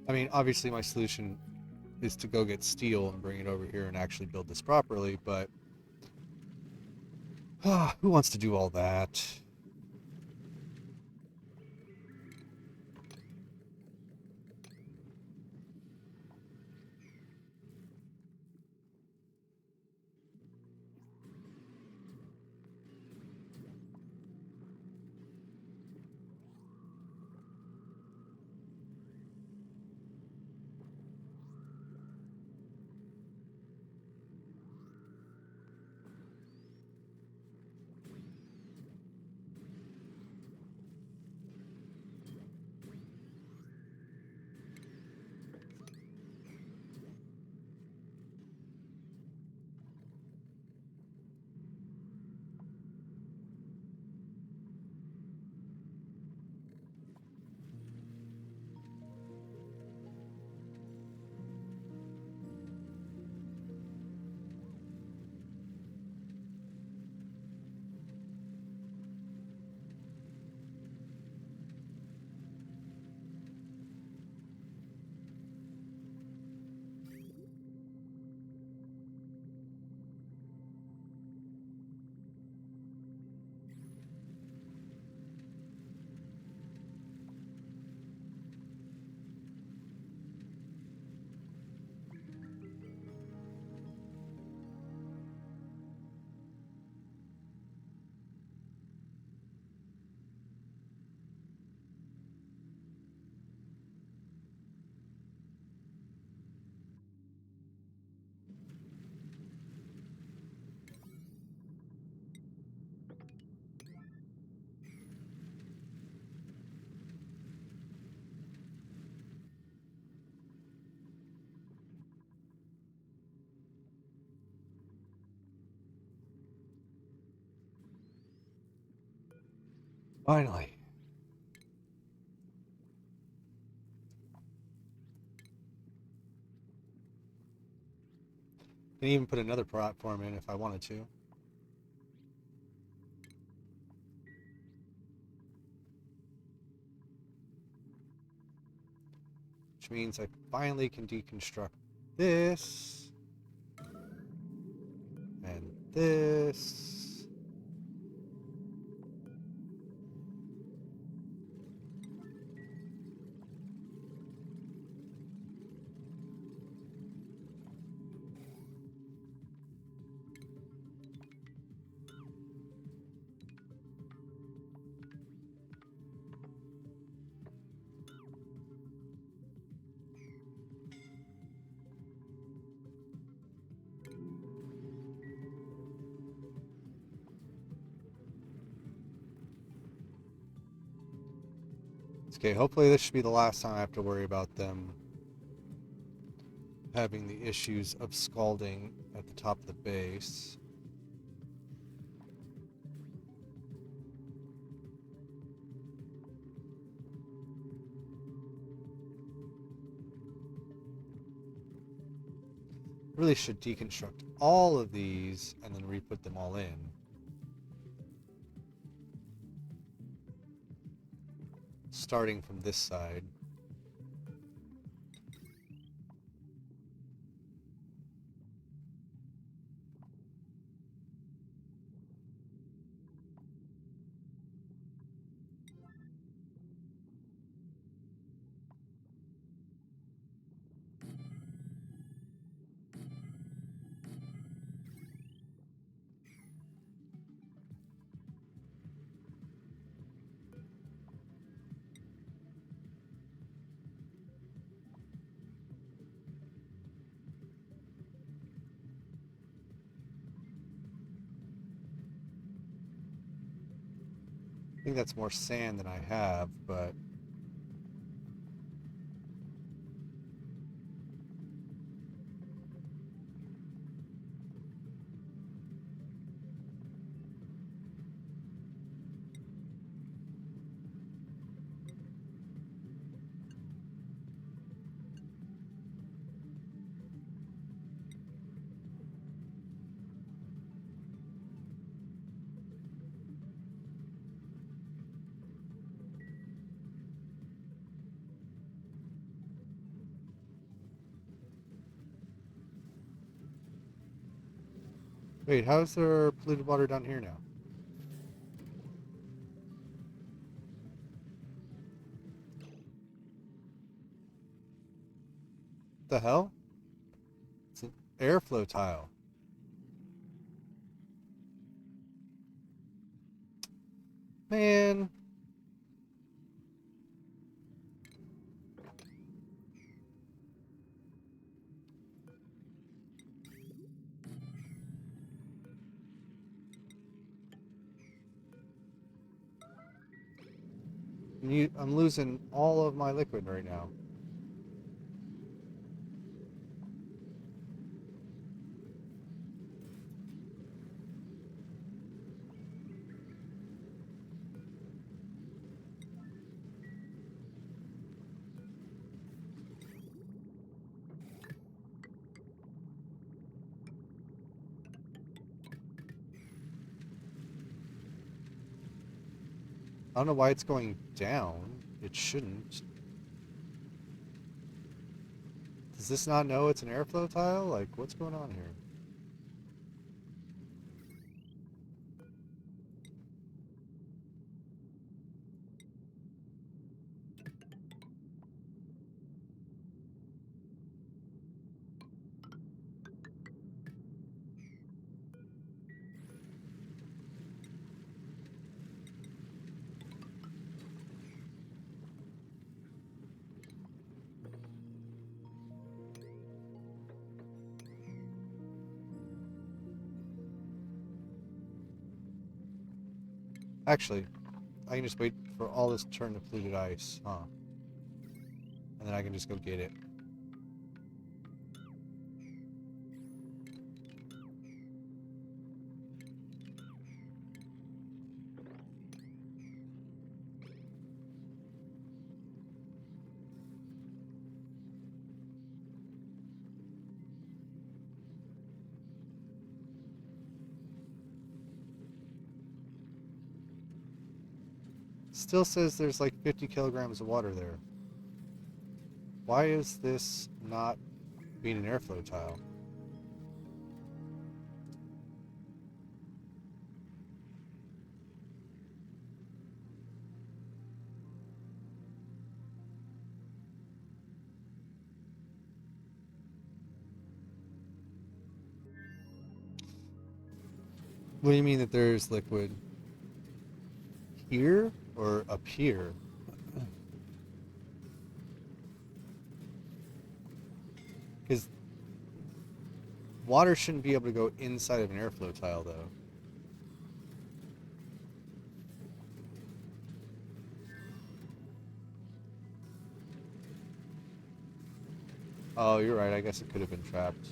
I mean, obviously my solution is to go get steel and bring it over here and actually build this properly, but who wants to do all that? Finally. Can even put another platform in if I wanted to. Which means I finally can deconstruct this. And this. Okay, hopefully this should be the last time I have to worry about them having the issues of scalding at the top of the base. Really should deconstruct all of these and then re-put them all in. Starting from this side. I think that's more sand than I have, but wait, how is there polluted water down here now? What the hell? It's an airflow tile. Man. I'm losing all of my liquid right now. I don't know why it's going down. It shouldn't. Does this not know it's an airflow tile? Like, what's going on here? Actually, I can just wait for all this to turn to polluted ice, huh? And then I can just go get it. Still says there's like 50 kilograms of water there. Why is this not being an airflow tile? What do you mean that there's liquid here or up here? Because water shouldn't be able to go inside of an airflow tile, though. Oh, you're right. I guess it could have been trapped.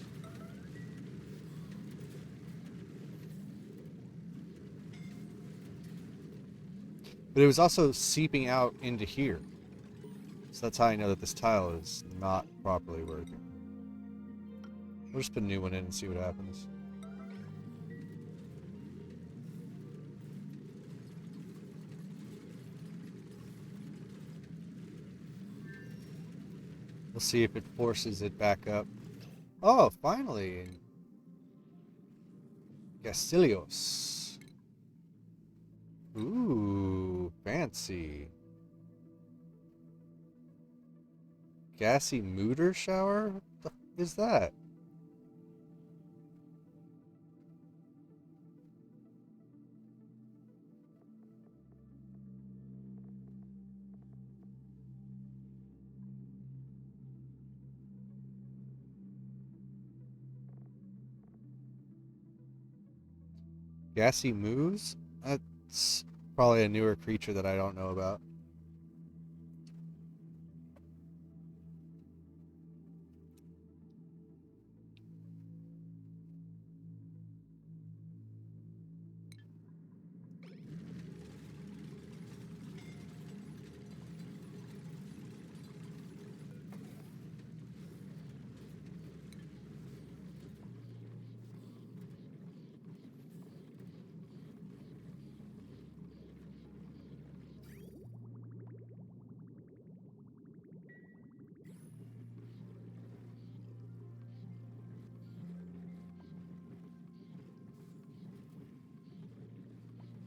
But it was also seeping out into here. So that's how I know that this tile is not properly working. We'll just put a new one in and see what happens. We'll see if it forces it back up. Oh, finally! Gastilios. Ooh, fancy. Gassy mooter shower? What the f is that? Gassy moos? That's probably a newer creature that I don't know about.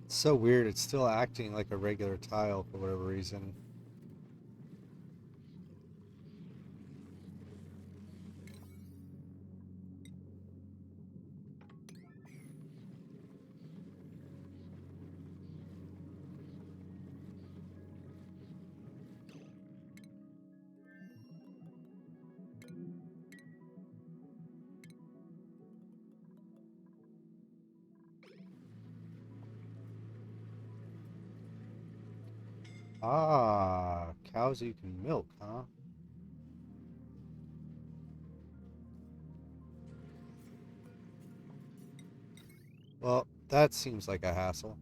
It's so weird, it's still acting like a regular tile for whatever reason. Ah, cows you can milk, huh? Well, that seems like a hassle.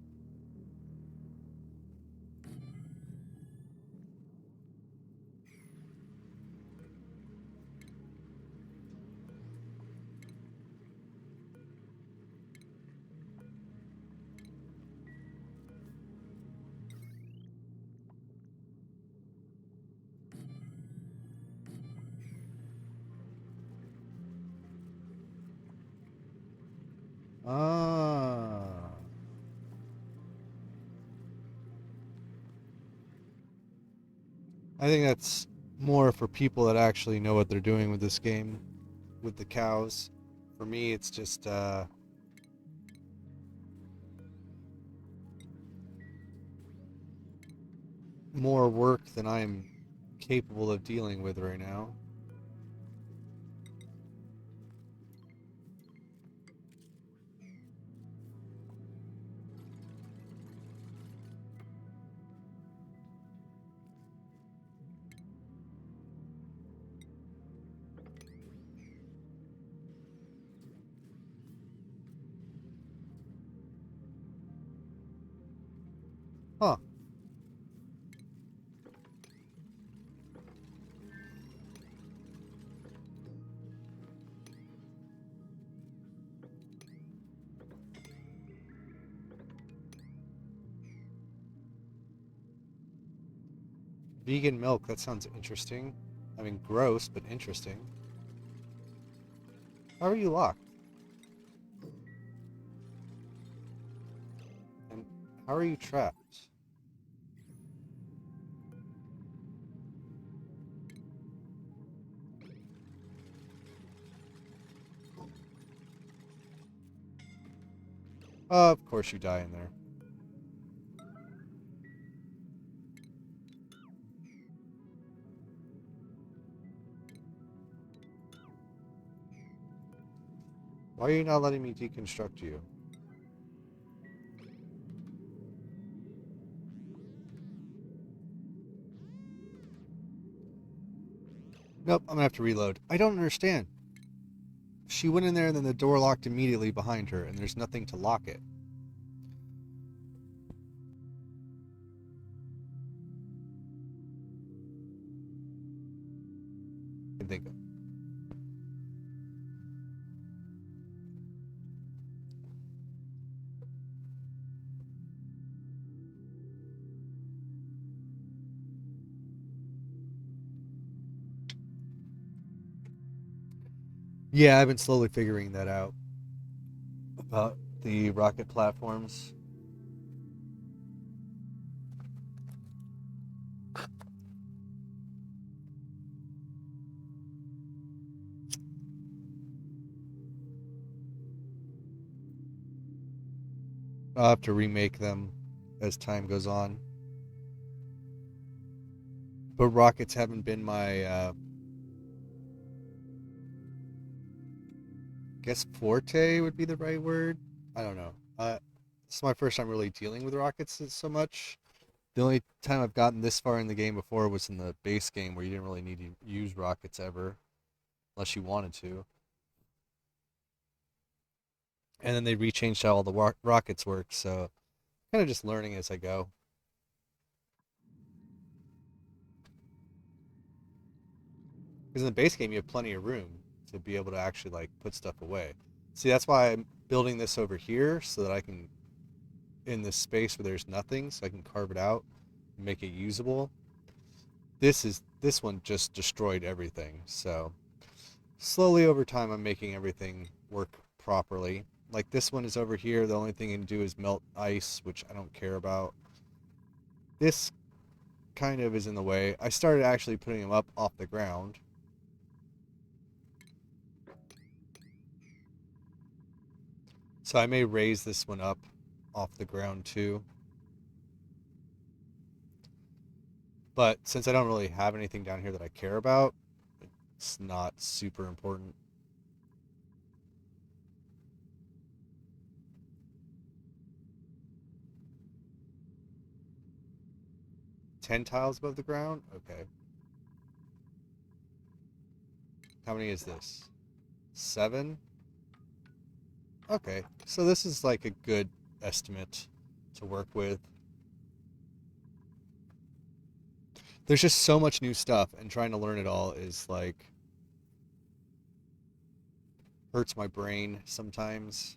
Ah. I think that's more for people that actually know what they're doing with this game, with the cows. For me, it's just more work than I'm capable of dealing with right now. Huh. Vegan milk, that sounds interesting. I mean, gross, but interesting. How are you locked? And how are you trapped? Of course you die in there. Why are you not letting me deconstruct you? Nope, I'm gonna have to reload. I don't understand. She went in there and then the door locked immediately behind her, and there's nothing to lock it. I can think of. Yeah, I've been slowly figuring that out about the rocket platforms. I'll have to remake them as time goes on. But rockets haven't been my, guess forte would be the right word. I don't know. This is my first time really dealing with rockets so much. The only time I've gotten this far in the game before was in the base game where you didn't really need to use rockets ever, unless you wanted to. And then they rechanged how all the rockets work, so kind of just learning as I go. Because in the base game, you have plenty of room to be able to actually like put stuff away. See, that's why I'm building this over here so that I can, in this space where there's nothing, so I can carve it out and make it usable. This one just destroyed everything. So slowly over time, I'm making everything work properly. Like this one is over here. The only thing you can do is melt ice, which I don't care about. This kind of is in the way. I started actually putting them up off the ground. So I may raise this one up off the ground too. But since I don't really have anything down here that I care about, it's not super important. 10 tiles above the ground? Okay. How many is this? 7? Okay. So this is like a good estimate to work with. There's just so much new stuff, and trying to learn it all is like hurts my brain sometimes.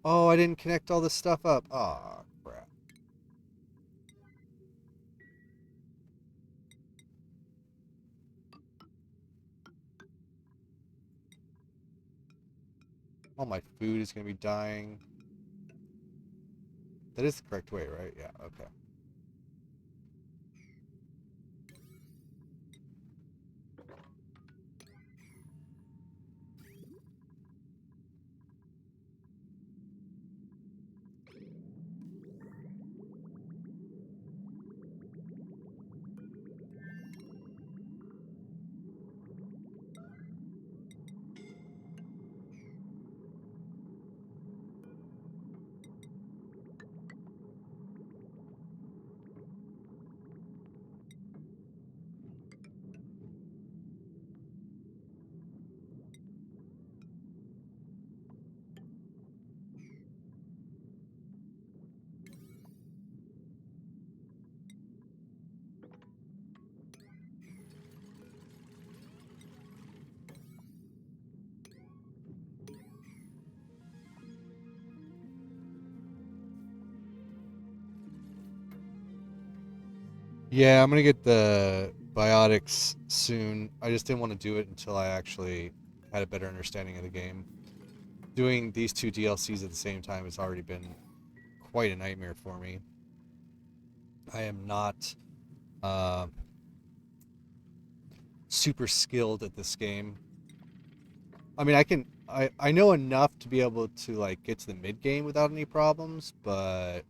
Oh, I didn't connect all this stuff up. Ah, crap. All my food is going to be dying. That is the correct way, right? Yeah, okay. Yeah, I'm gonna get the biotics soon. I just didn't want to do it until I actually had a better understanding of the game. Doing these two DLCs at the same time has already been quite a nightmare for me. I am not uh, super skilled at this game. I mean, I know enough to be able to like get to the mid game without any problems, but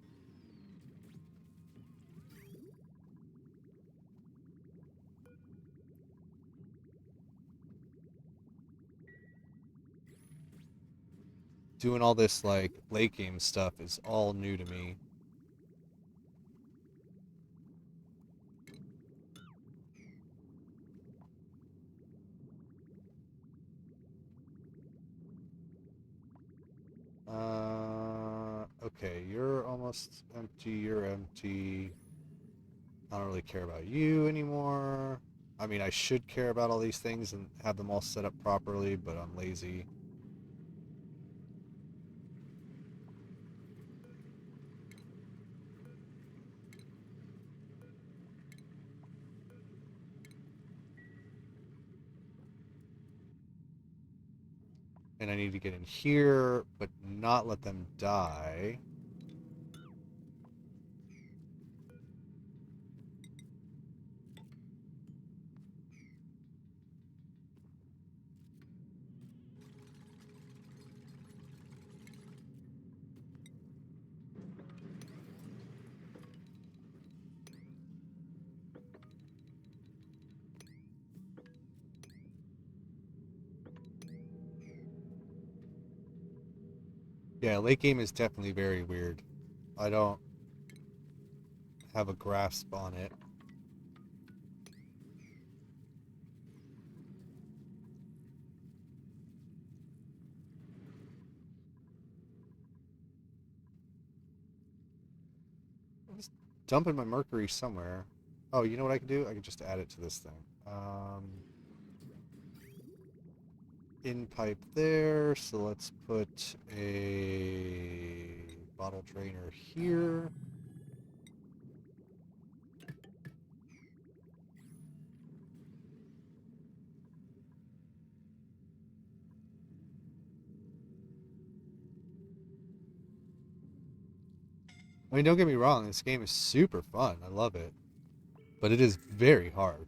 doing all this like late game stuff is all new to me. Okay, you're almost empty, you're empty. I don't really care about you anymore. I mean, I should care about all these things and have them all set up properly, but I'm lazy. And I need to get in here, but not let them die. Yeah, late game is definitely very weird. I don't have a grasp on it. I'm just dumping my mercury somewhere. Oh, you know what I can do? I can just add it to this thing. In pipe there, so let's put a bottle drainer here. I mean, don't get me wrong, this game is super fun. I love it. But it is very hard.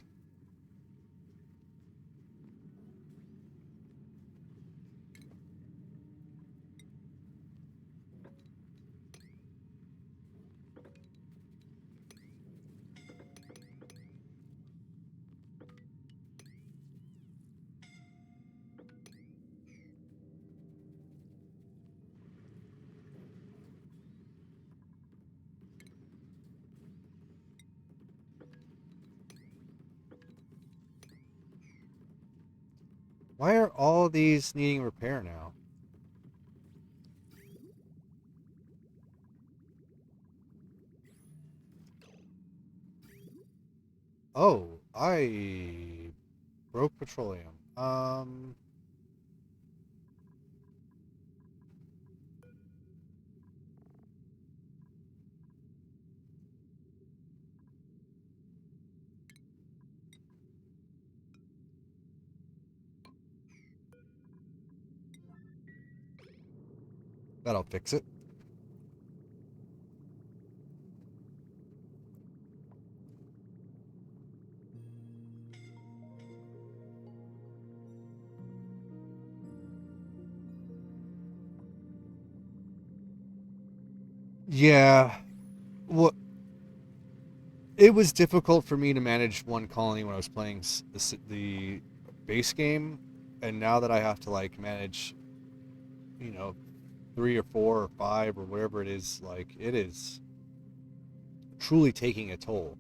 Why are all these needing repair now? Oh, I broke petroleum. That'll fix it. Yeah. What? It was difficult for me to manage one colony when I was playing the base game, and now that I have to like manage, you know, three or four or five or whatever it is, like it is truly taking a toll.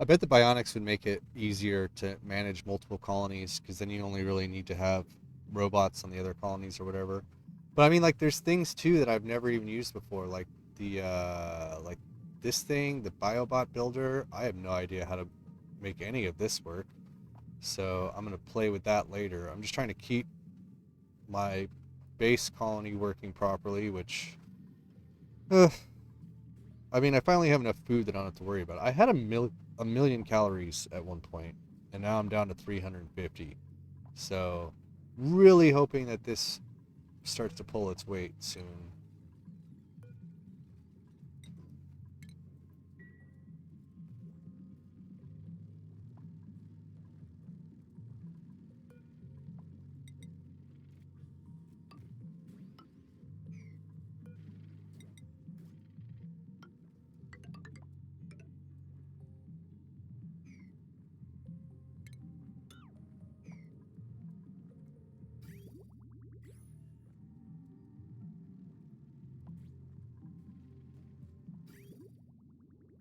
I bet the bionics would make it easier to manage multiple colonies because then you only really need to have robots on the other colonies or whatever. But I mean, like, there's things too that I've never even used before, like this thing, the Biobot Builder. I have no idea how to make any of this work, so I'm gonna play with that later. I'm just trying to keep my base colony working properly, which, uh, I mean, I finally have enough food that I don't have to worry about. I had a million calories at one point, and now I'm down to 350. So, really hoping that this starts to pull its weight soon.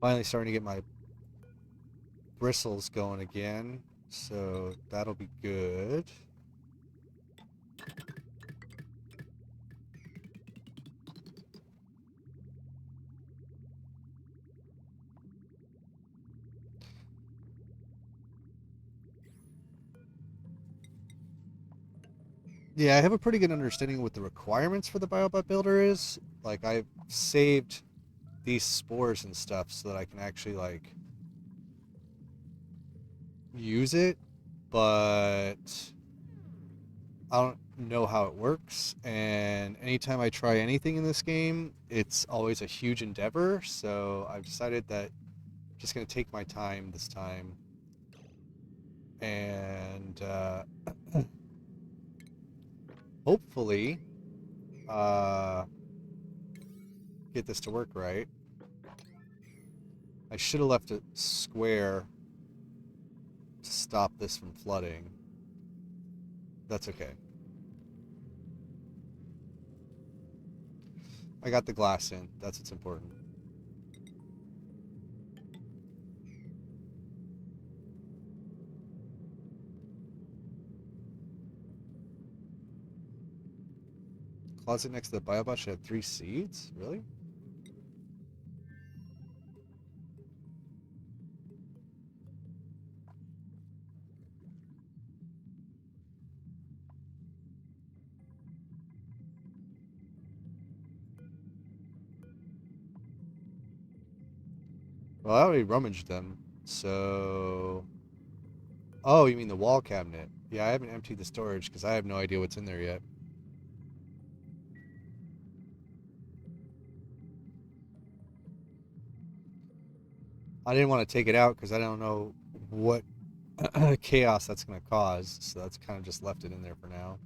Finally starting to get my bristles going again, so that'll be good. Yeah, I have a pretty good understanding of what the requirements for the Biobot Builder is. Like, I've saved these spores and stuff so that I can actually, like, use it, but I don't know how it works, and anytime I try anything in this game, it's always a huge endeavor, so I've decided that I'm just going to take my time this time, and hopefully uh, get this to work right. I should have left it square to stop this from flooding. That's okay. I got the glass in. That's what's important. Closet next to the Biobot should have 3 seeds? Really? Well, I already rummaged them, so... Oh, you mean the wall cabinet. Yeah, I haven't emptied the storage because I have no idea what's in there yet. I didn't want to take it out because I don't know what chaos that's going to cause, so that's kind of just left it in there for now.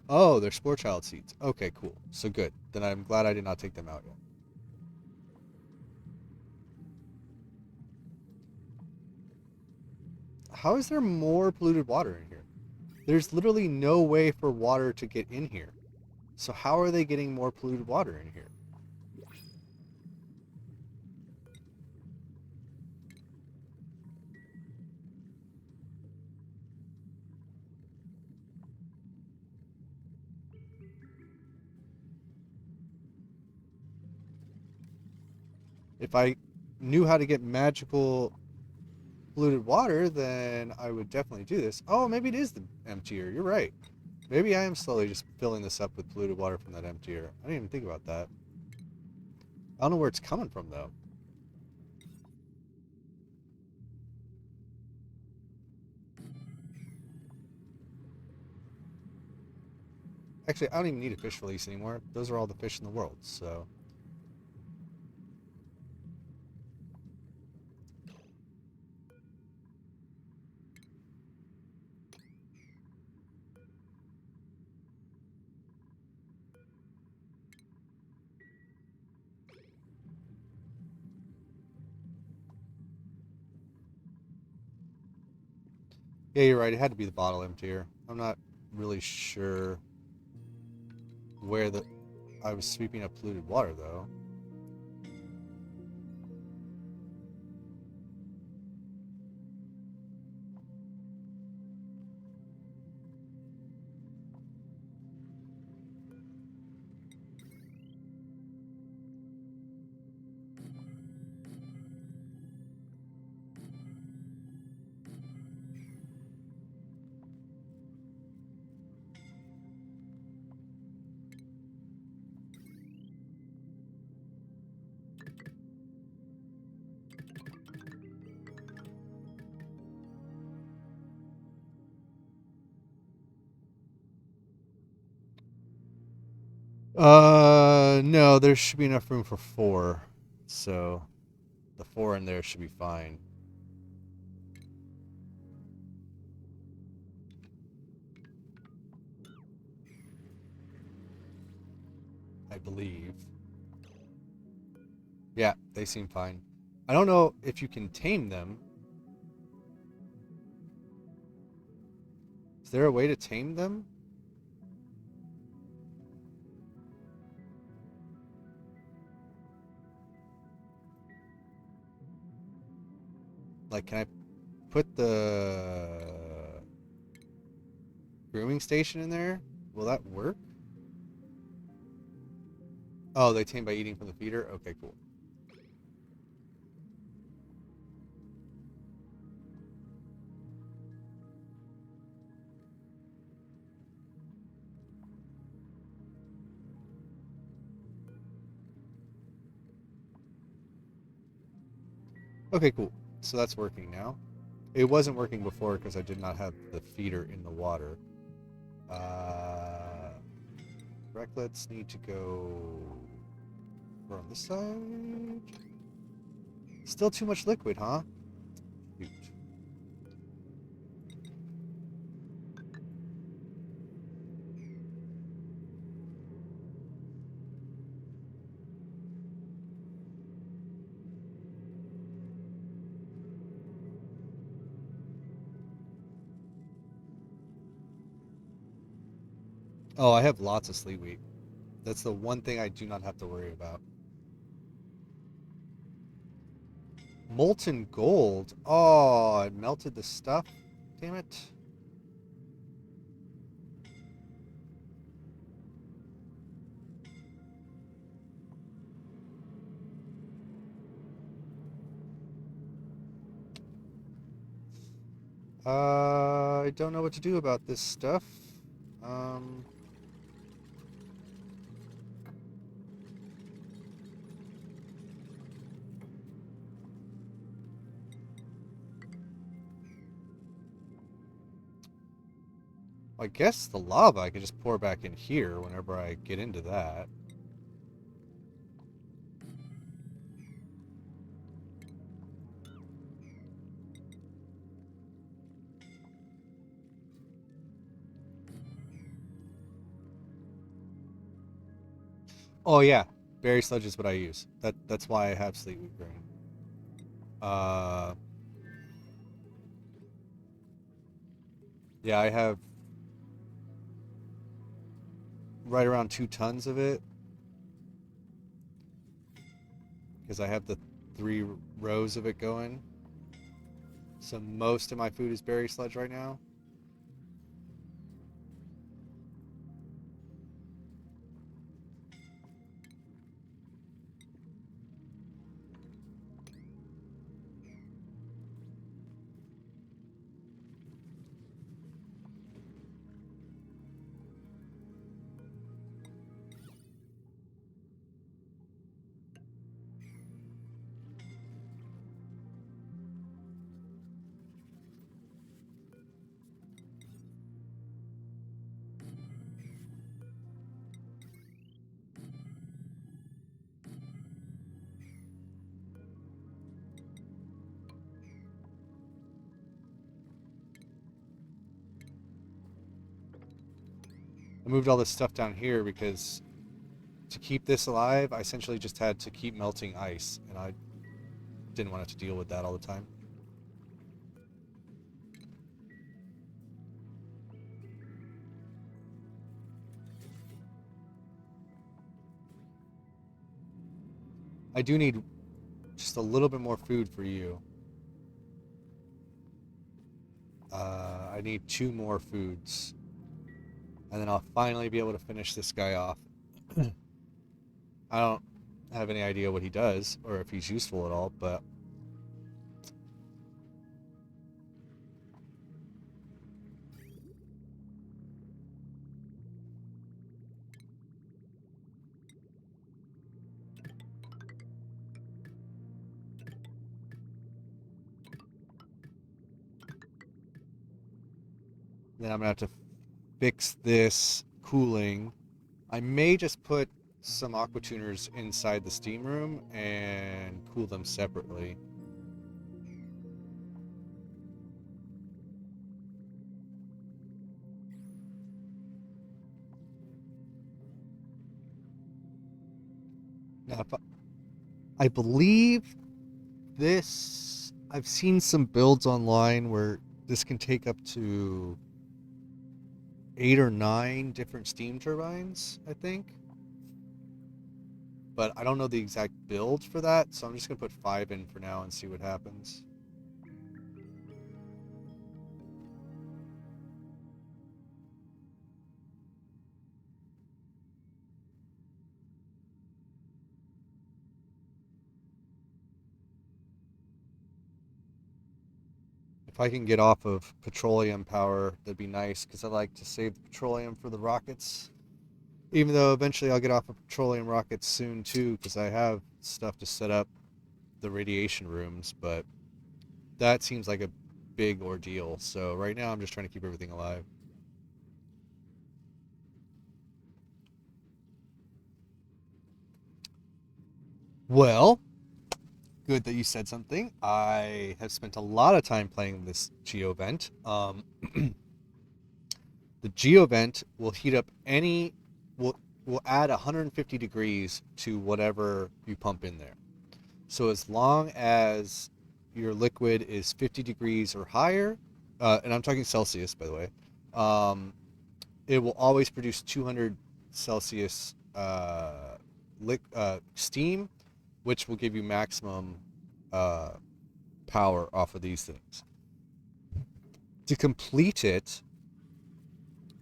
Oh, they're Spore Child seeds. Okay, cool. So good. Then I'm glad I did not take them out yet. How is there more polluted water in here? There's literally no way for water to get in here. So how are they getting more polluted water in here? If I knew how to get magical polluted water, then I would definitely do this. Oh, maybe it is the emptier. You're right. Maybe I am slowly just filling this up with polluted water from that emptier. I didn't even think about that. I don't know where it's coming from, though. Actually, I don't even need a fish release anymore. Those are all the fish in the world, so... Yeah, you're right. It had to be the bottle emptier. I'm not really sure where I was sweeping up polluted water, though. No, there should be enough room for 4. So, the 4 in there should be fine. I believe. Yeah, they seem fine. I don't know if you can tame them. Is there a way to tame them? Like, can I put the grooming station in there? Will that work? Oh, they tame by eating from the feeder? Okay, cool. Okay, cool. So that's working now. It wasn't working before because I did not have the feeder in the water. Recklets need to go on this side. Still too much liquid, huh? Shoot. Oh, I have lots of sleet wheat. That's the one thing I do not have to worry about. Molten gold. Oh, I melted the stuff. Damn it. I don't know what to do about this stuff. Um, I guess the lava I can just pour back in here whenever I get into that. Oh yeah, berry sludge is what I use. That's why I have sleet wheat grain. Uh, yeah, I have right around 2 tons of it because I have the 3 rows of it going. So most of my food is berry sludge right now. I moved all this stuff down here because to keep this alive, I essentially just had to keep melting ice, and I didn't want to have to deal with that all the time. I do need just a little bit more food for you. I need 2 more foods. And then I'll finally be able to finish this guy off. I don't have any idea what he does or if he's useful at all, but then I'm going to have to fix this cooling. I may just put some aqua tuners inside the steam room and cool them separately. Now, if I believe this, I've seen some builds online where this can take up to 8 or 9 different steam turbines, I think. But I don't know the exact build for that, so I'm just gonna put 5 in for now and see what happens. If I can get off of petroleum power, that'd be nice, because I like to save the petroleum for the rockets. Even though eventually I'll get off of petroleum rockets soon too, because I have stuff to set up the radiation rooms, but that seems like a big ordeal. So right now I'm just trying to keep everything alive. Well, good that you said something. I have spent a lot of time playing this geovent. The geovent will heat up any will add 150 degrees to whatever you pump in there. So as long as your liquid is 50 degrees or higher, and I'm talking Celsius, by the way, it will always produce 200 Celsius steam, which will give you maximum uh, power off of these things. To complete it,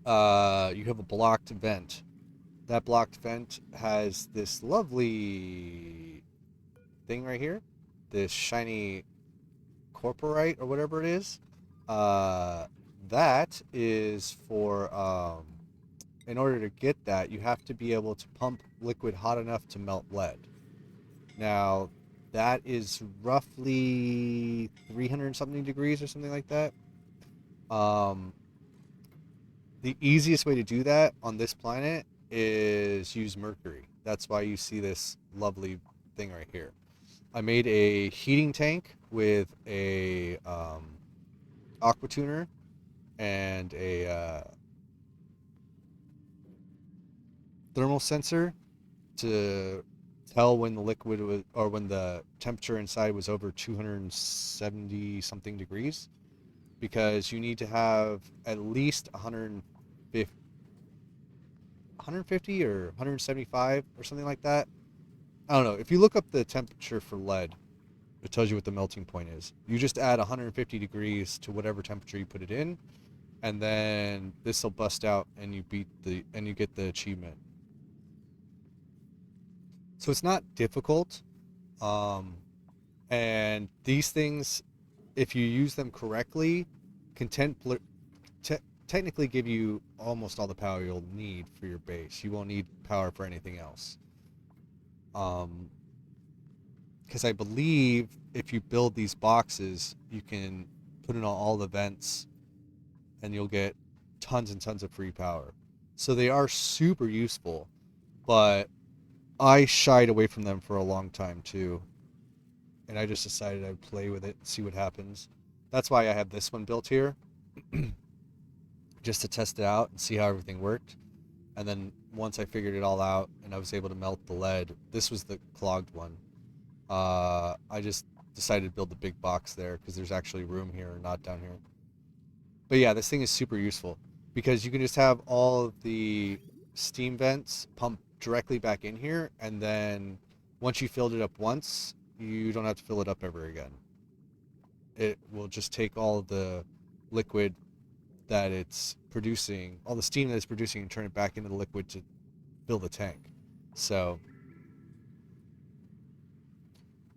you have a blocked vent. That blocked vent has this lovely thing right here, this shiny corporite or whatever it is. Uh, that is for in order to get that, you have to be able to pump liquid hot enough to melt lead. Now, that is roughly 300 something degrees or something like that. Um, the easiest way to do that on this planet is use mercury. That's why you see this lovely thing right here. I made a heating tank with a aqua tuner and a thermal sensor to tell when the liquid was, or when the temperature inside was over 270 something degrees, because you need to have at least 150 or 175 or something like that. I don't know. If you look up the temperature for lead, it tells you what the melting point is. You just add 150 degrees to whatever temperature you put it in, and then this will bust out and you get the achievement. So it's not difficult. Um, and these things, if you use them correctly, can te- technically give you almost all the power you'll need for your base. You won't need power for anything else. Because I believe if you build these boxes, you can put in all the vents and you'll get tons and tons of free power. So they are super useful, but I shied away from them for a long time too. And I just decided I'd play with it and see what happens. That's why I have this one built here, just to test it out and see how everything worked. And then once I figured it all out and I was able to melt the lead, this was the clogged one. I just decided to build the big box there because there's actually room here, not down here. But yeah, this thing is super useful because you can just have all of the steam vents pump directly back in here, and then once you filled it up once, you don't have to fill it up ever again. It will just take all of the liquid that it's producing, all the steam that it's producing, and turn it back into the liquid to fill the tank. So,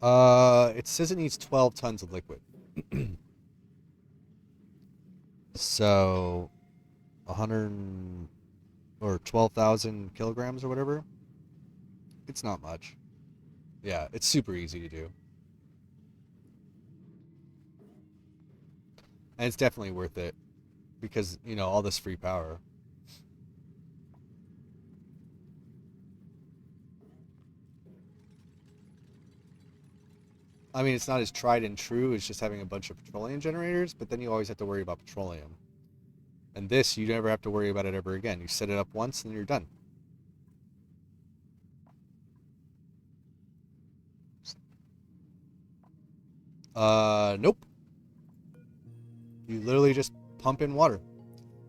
it says it needs 12 tons of liquid. So, 100 or 12,000 kilograms or whatever. It's not much. Yeah, it's super easy to do. And it's definitely worth it because, all this free power. I mean, it's not as tried and true as just having a bunch of petroleum generators, but then you always have to worry about petroleum. And this, you never have to worry about it ever again. You set it up once and you're done. Nope. You literally just pump in water.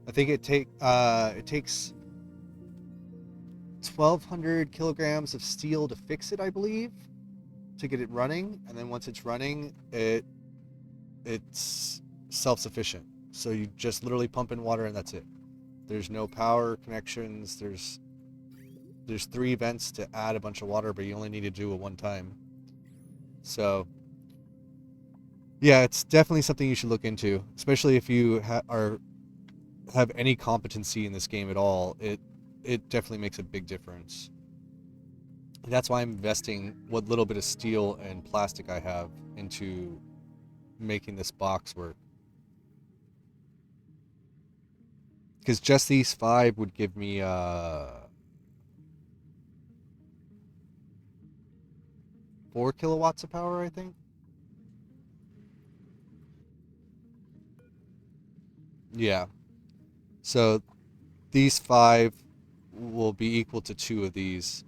I think it takes 1,200 kilograms of steel to fix it, I believe, to get it running, and then once it's running, it's self-sufficient. So you just literally pump in water and that's it. There's no power connections. There's 3 vents to add a bunch of water, but you only need to do it one time. So Yeah, it's definitely something you should look into, especially if you have any competency in this game at all. It definitely makes a big difference. And that's why I'm investing what little bit of steel and plastic I have into making this box work. Because just these 5 would give me 4 kilowatts of power, I think. Yeah. So these 5 will be equal to 2 of these.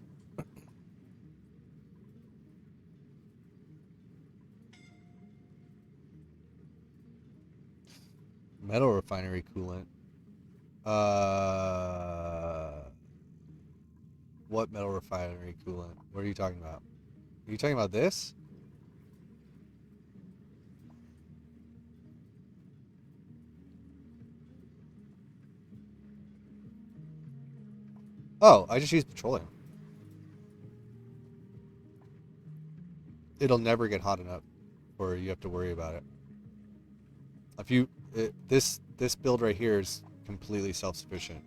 Metal refinery coolant. What metal refinery coolant? What are you talking about? Are you talking about this? Oh, I just used petroleum. It'll never get hot enough, or you have to worry about it. If you this build right here is completely self-sufficient.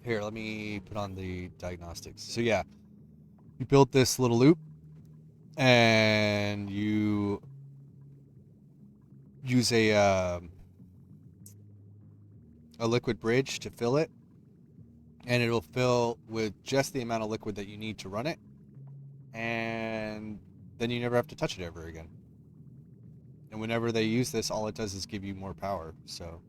Here, let me put on the diagnostics. So yeah, you build this little loop, and you use a liquid bridge to fill it, and it'll fill with just the amount of liquid that you need to run it, and then you never have to touch it ever again. And whenever they use this, all it does is give you more power. So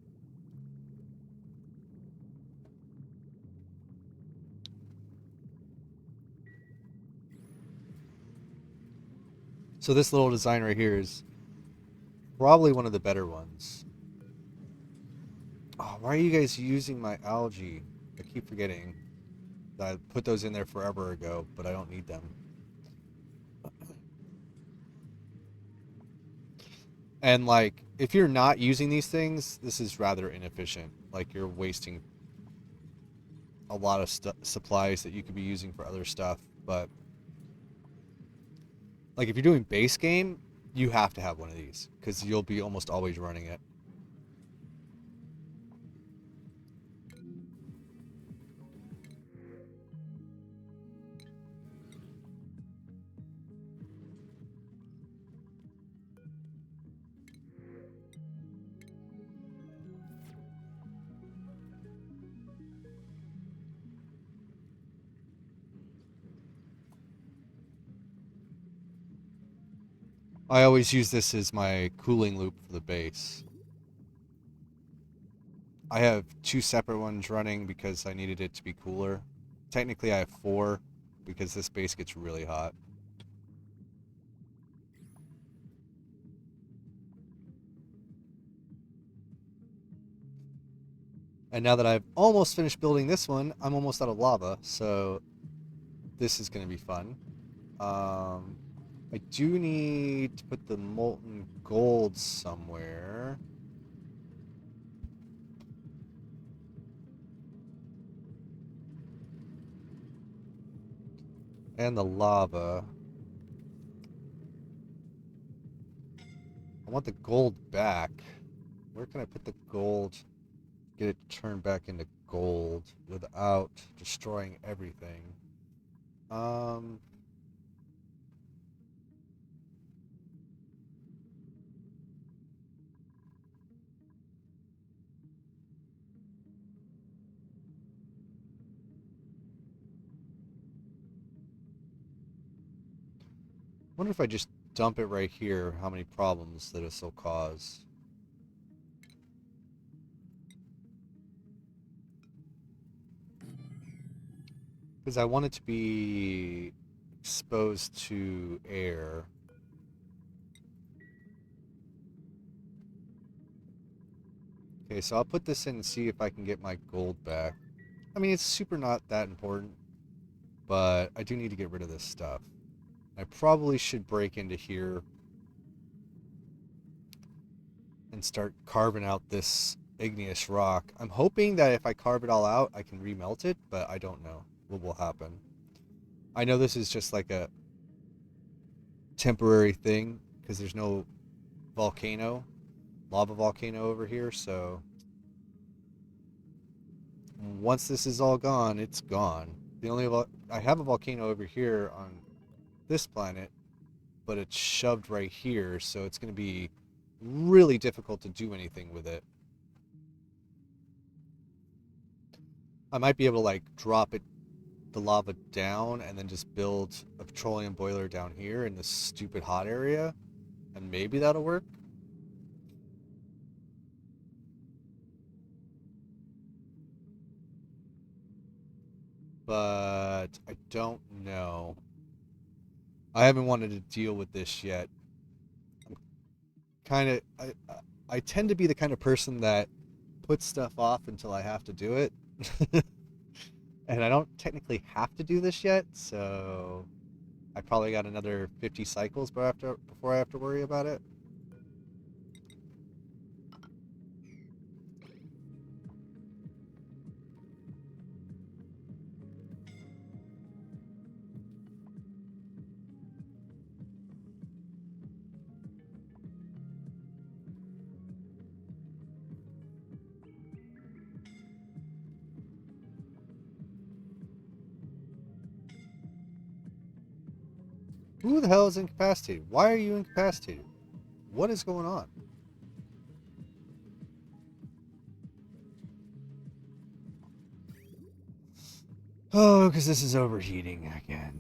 this little design right here is probably one of the better ones. Oh, why are you guys using my algae? I keep forgetting that I put those in there forever ago, but I don't need them. And like, if you're not using these things, this is rather inefficient. Like, you're wasting a lot of supplies that you could be using for other stuff. But like, if you're doing base game, you have to have one of these because you'll be almost always running it. I always use this as my cooling loop for the base. I have 2 separate ones running because I needed it to be cooler. Technically, I have 4 because this base gets really hot. And now that I've almost finished building this one, I'm almost out of lava, so this is going to be fun. I do need to put the molten gold somewhere. And the lava. I want the gold back. Where can I put the gold? Get it turned back into gold without destroying everything. Um, wonder if I just dump it right here, how many problems that this will cause. Because I want it to be exposed to air. Okay, so I'll put this in and see if I can get my gold back. I mean, it's super not that important, but I do need to get rid of this stuff. I probably should break into here and start carving out this igneous rock. I'm hoping that if I carve it all out, I can remelt it, but I don't know what will happen. I know this is just like a temporary thing because there's no volcano, lava volcano over here, so once this is all gone, it's gone. The only I have a volcano over here on this planet, but it's shoved right here, so it's going to be really difficult to do anything with it. I might be able to like drop it the lava down and then just build a petroleum boiler down here in this stupid hot area, and maybe that'll work. But I don't know. I haven't wanted to deal with this yet. I'm kind of I tend to be the kind of person that puts stuff off until I have to do it. And I don't technically have to do this yet, so I probably got another 50 cycles before I have to worry about it. Who the hell is incapacitated? Why are you incapacitated? What is going on? Oh, because this is overheating again.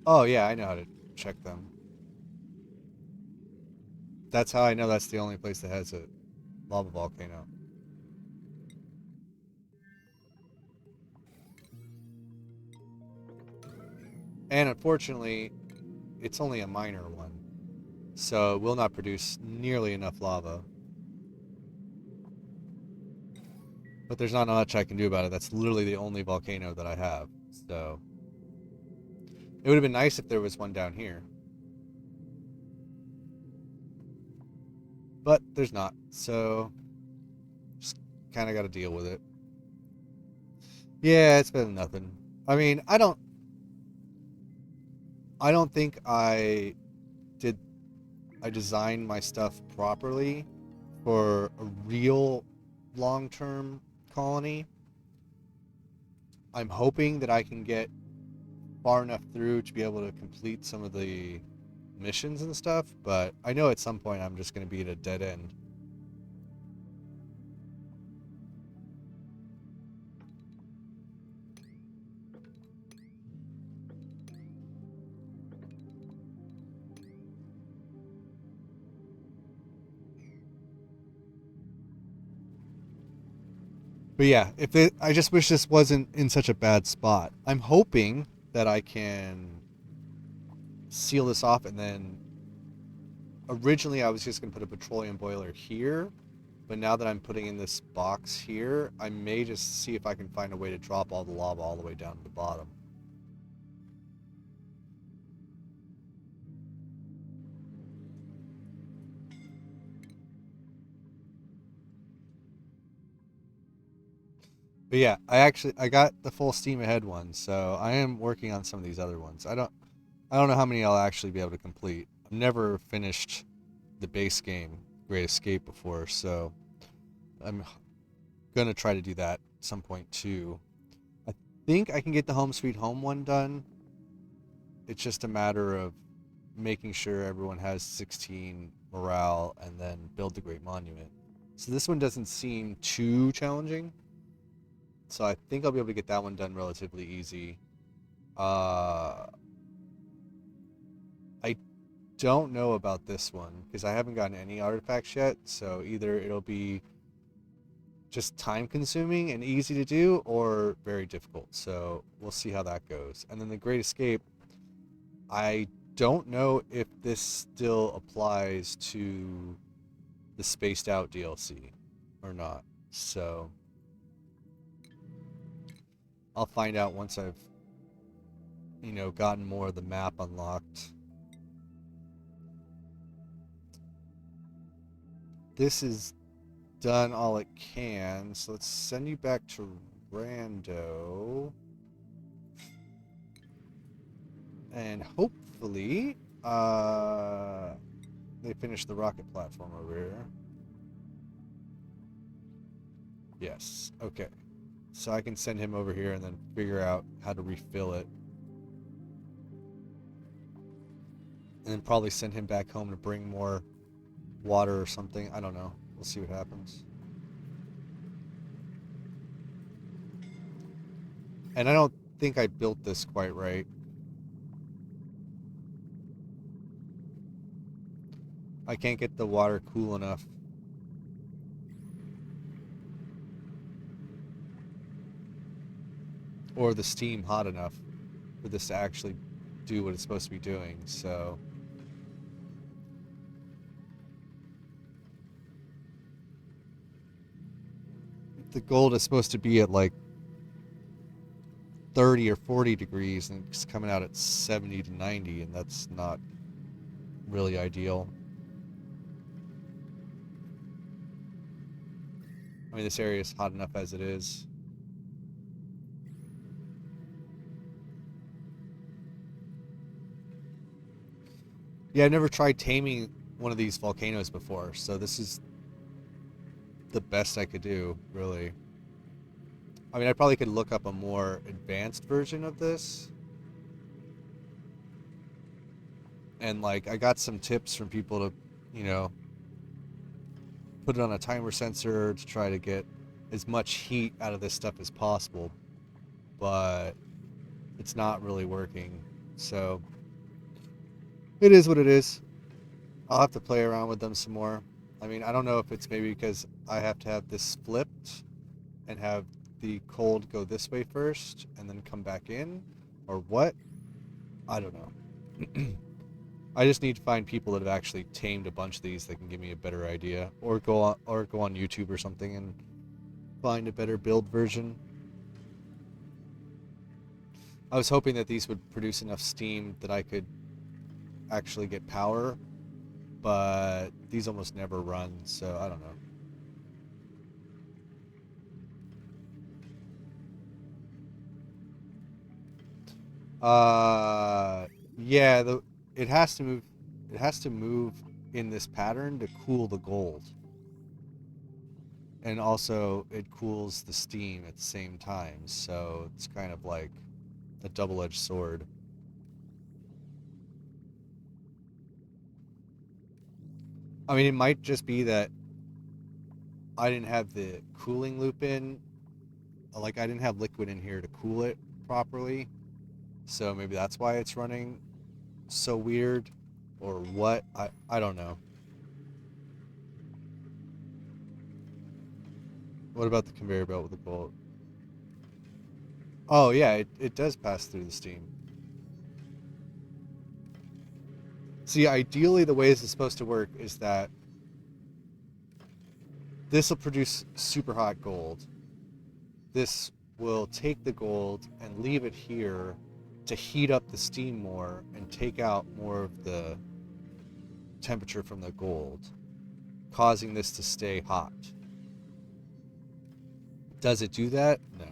Oh, yeah, I know how to check them. That's how I know that's the only place that has a lava volcano. And unfortunately, it's only a minor one, so it will not produce nearly enough lava. But there's not much I can do about it. That's literally the only volcano that I have. So it would have been nice if there was one down here. But there's not. So just kind of got to deal with it. Yeah, it's better than nothing. I mean, I don't think did I designed my stuff properly for a real long-term colony. I'm hoping that I can get far enough through to be able to complete some of the missions and stuff, but I know at some point I'm just going to be at a dead end. But yeah, I just wish this wasn't in such a bad spot. I'm hoping that I can seal this off, and then originally I was just going to put a petroleum boiler here, but now that I'm putting in this box here, I may just see if I can find a way to drop all the lava all the way down to the bottom. But yeah, I got the full steam ahead one, so I am working on some of these other ones. I don't know how many I'll actually be able to complete. I've never finished the base game, Great Escape, before, so I'm gonna try to do that at some point too. I think I can get the Home Sweet Home one done. It's just a matter of making sure everyone has 16 morale and then build the Great Monument. So this one doesn't seem too challenging. So I think I'll be able to get that one done relatively easy. Uh, I don't know about this one because I haven't gotten any artifacts yet. So either it'll be just time consuming and easy to do or very difficult. So we'll see how that goes. And then the Great Escape, I don't know if this still applies to the Spaced Out DLC or not. So I'll find out once I've, gotten more of the map unlocked. This is done all it can, so let's send you back to Rando. And hopefully, they finish the rocket platform over here. Yes, okay. So I can send him over here and then figure out how to refill it. And then probably send him back home to bring more water or something. I don't know. We'll see what happens. And I don't think I built this quite right. I can't get the water cool enough. Or the steam hot enough for this to actually do what it's supposed to be doing, so... The gold is supposed to be at like 30 or 40 degrees and it's coming out at 70 to 90, and that's not really ideal. I mean, this area is hot enough as it is. Yeah, I've never tried taming one of these volcanoes before, so this is the best I could do, really. I mean, I probably could look up a more advanced version of this. And, like, I got some tips from people to, put it on a timer sensor to try to get as much heat out of this stuff as possible. But it's not really working. So, it is what it is. I'll have to play around with them some more. I mean, I don't know if it's maybe because I have to have this flipped and have the cold go this way first and then come back in, or what. I don't know. I just need to find people that have actually tamed a bunch of these that can give me a better idea, or go on YouTube or something and find a better build version. I was hoping that these would produce enough steam that I could actually get power, but these almost never run, so I don't know. Yeah, it has to move. It has to move in this pattern to cool the gold, and also it cools the steam at the same time. So it's kind of like a double-edged sword. I mean, it might just be that I didn't have the cooling loop in. Like, I didn't have liquid in here to cool it properly. So maybe that's why it's running so weird, or what. I don't know. What about the conveyor belt with the bolt? Oh yeah, it does pass through the steam. See, ideally the way this is supposed to work is that this will produce super hot gold. This will take the gold and leave it here to heat up the steam more and take out more of the temperature from the gold, causing this to stay hot. Does it do that? No.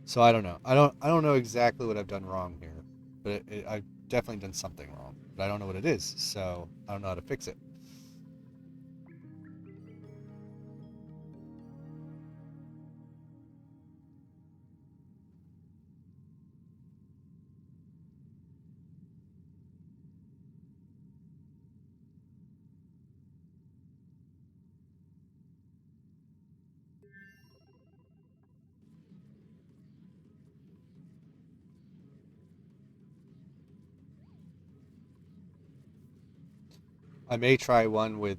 So I don't know. I don't know exactly what I've done wrong here, but I've definitely done something wrong. But I don't know what it is, so I don't know how to fix it. I may try one with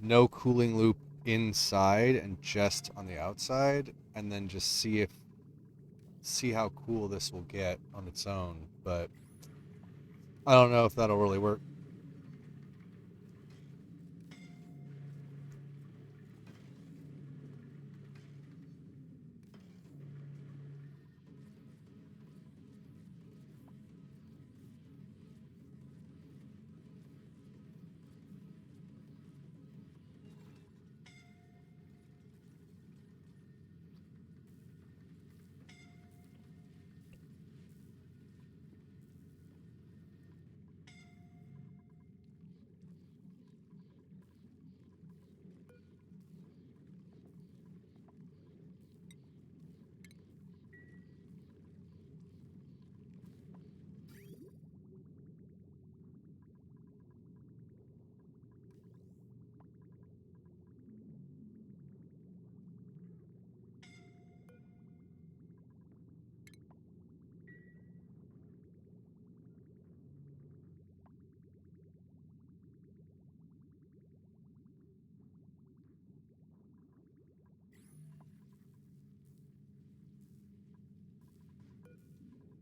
no cooling loop inside and just on the outside, and then just see if see how cool this will get on its own, but I don't know if that'll really work.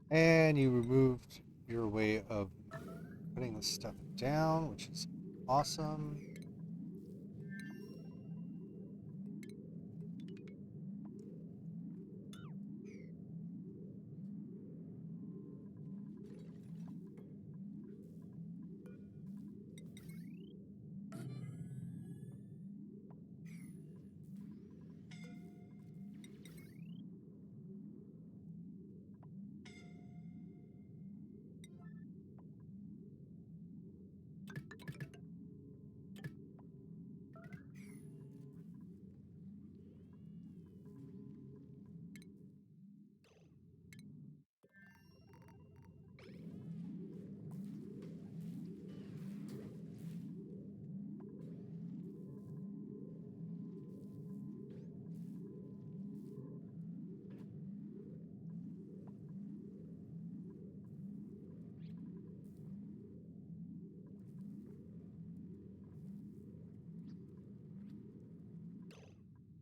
And you removed your way of putting this stuff down, which is awesome.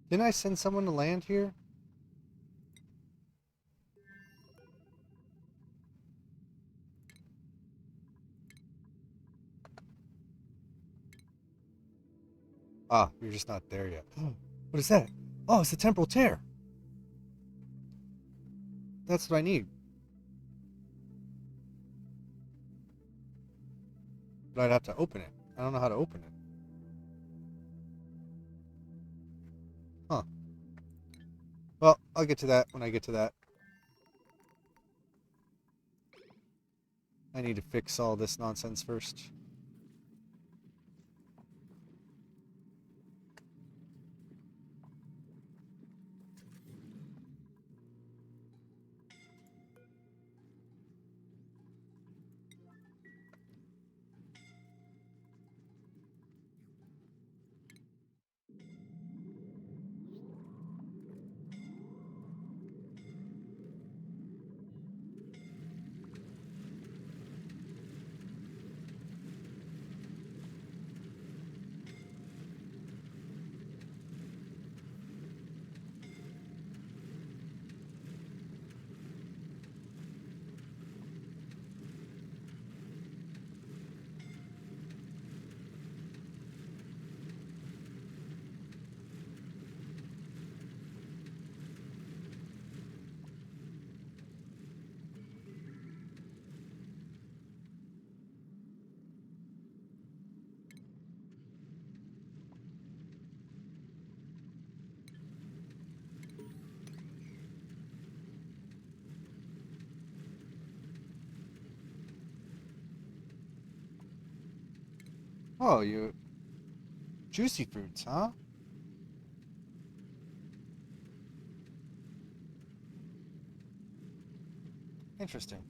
Didn't I send someone to land here? Ah, you're just not there yet. What is that? Oh, it's a temporal tear. That's what I need. But I'd have to open it. I don't know how to open it. Huh. Well, I'll get to that when I get to that. I need to fix all this nonsense first. Oh, you juicy fruits, huh? Interesting.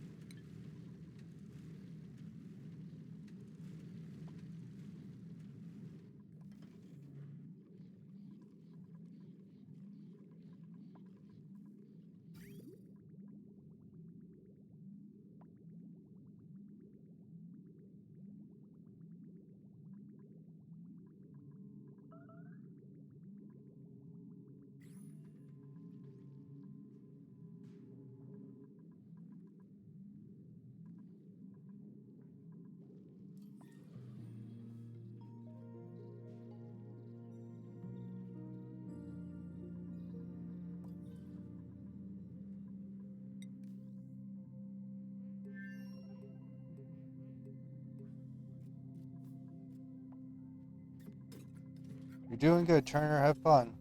You're doing good, Turner. Have fun.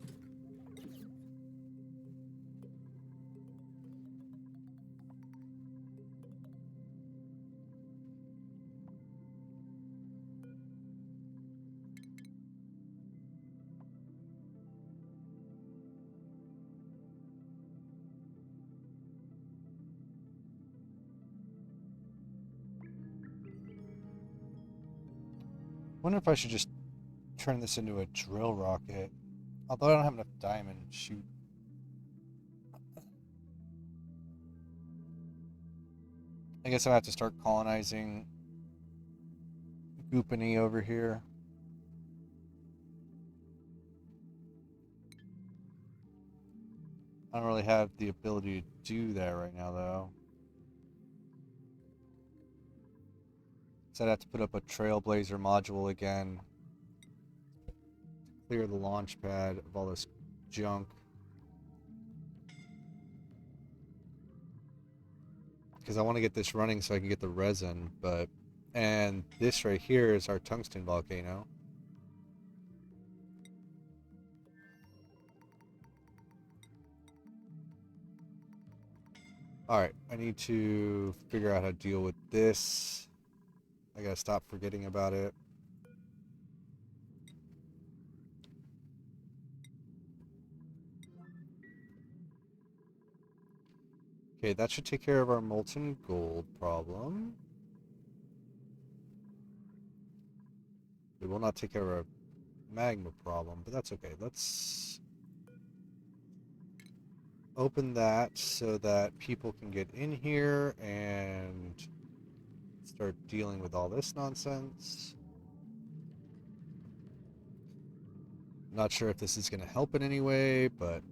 Wonder if I should just turn this into a drill rocket. Although I don't have enough diamond, shoot. I guess I'll have to start colonizing Goopany over here. I don't really have the ability to do that right now, though. So I'd have to put up a Trailblazer module again. Clear the launch pad of all this junk. Because I want to get this running so I can get the resin, but... And this right here is our tungsten volcano. Alright, I need to figure out how to deal with this. I gotta stop forgetting about it. Okay, that should take care of our molten gold problem. It will not take care of our magma problem, but that's okay. Let's open that so that people can get in here and start dealing with all this nonsense. Not sure if this is going to help in any way, but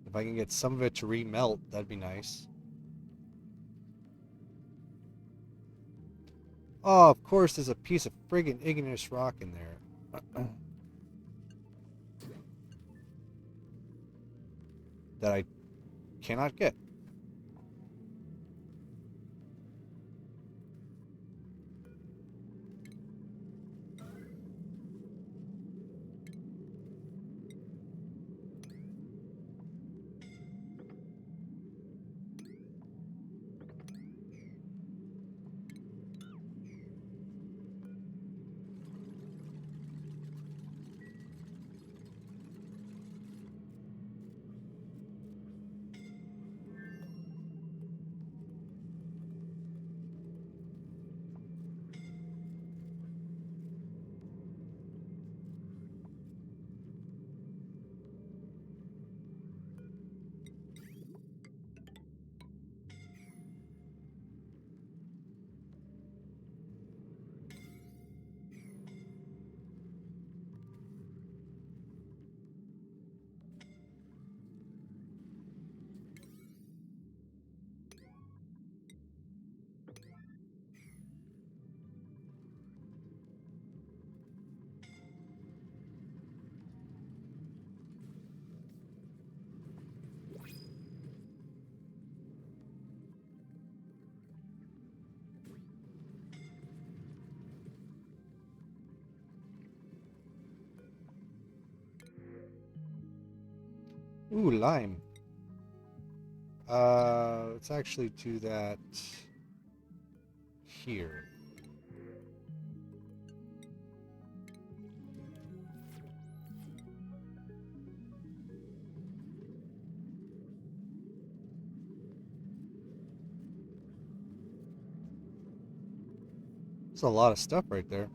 if I can get some of it to remelt, that'd be nice. Oh, of course, there's a piece of friggin' igneous rock in there. That I cannot get. Ooh, lime. Let's actually do that here. There's a lot of stuff right there.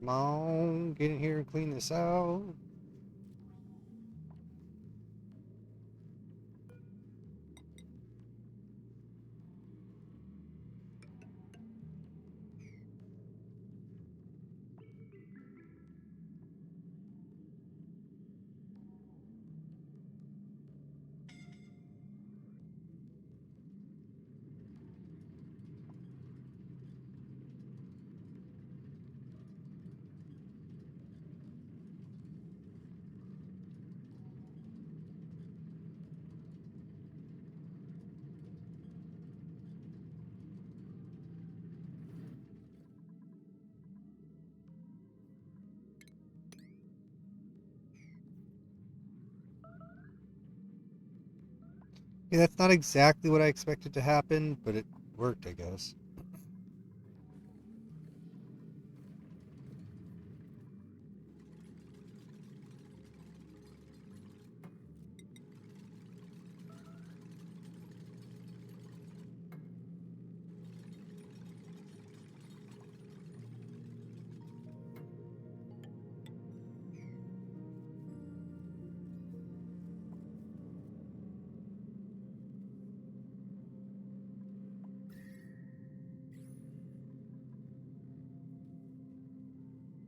Come on, get in here and clean this out. Yeah, that's not exactly what I expected to happen, but it worked, I guess.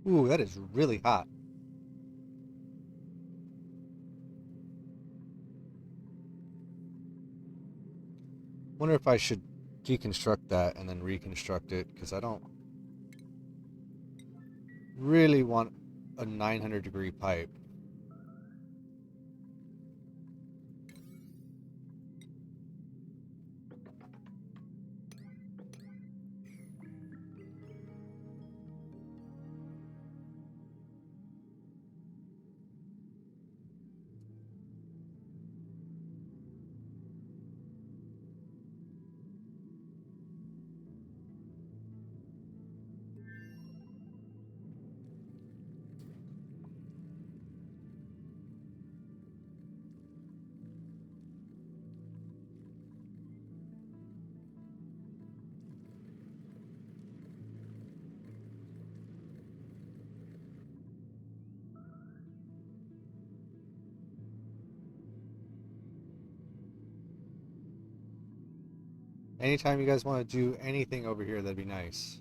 Ooh, that is really hot. Wonder if I should deconstruct that and then reconstruct it, because I don't really want a 900-degree pipe. Anytime you guys want to do anything over here, that'd be nice.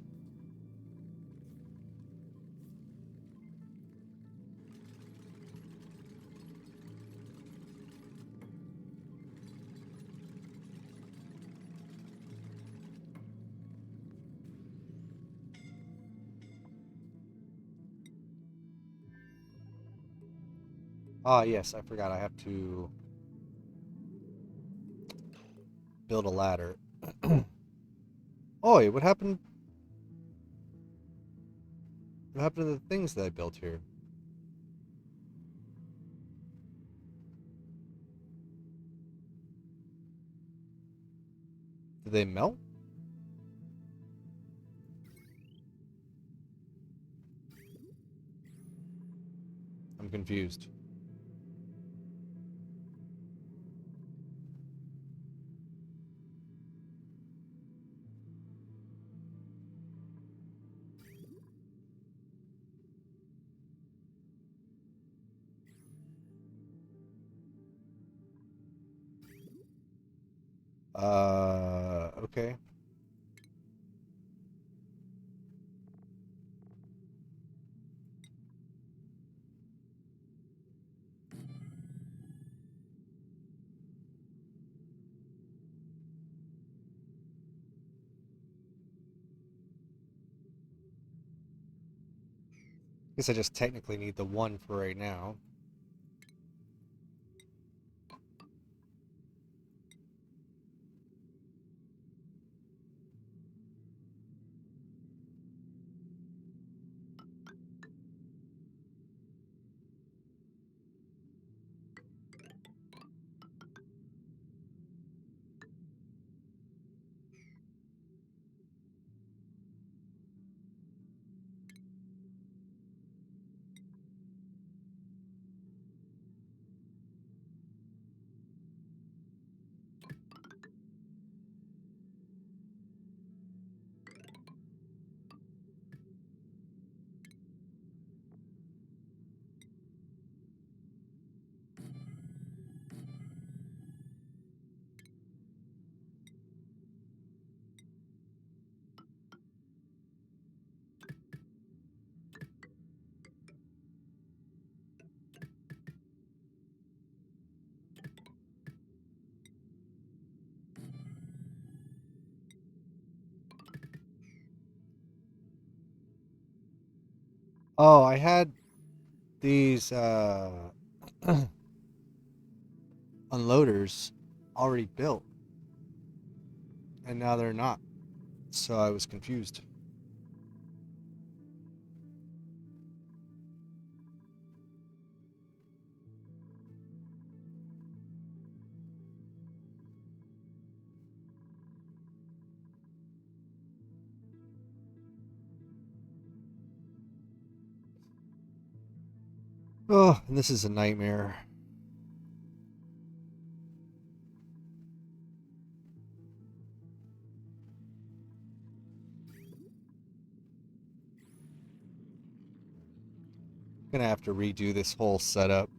Ah, yes, I forgot. I have to build a ladder. Oh, what happened? What happened to the things that I built here? Did they melt? I'm confused. Okay. Guess I just technically need the one for right now. Oh, I had these unloaders already built, and now they're not. So I was confused. Oh, and this is a nightmare. Gonna have to redo this whole setup.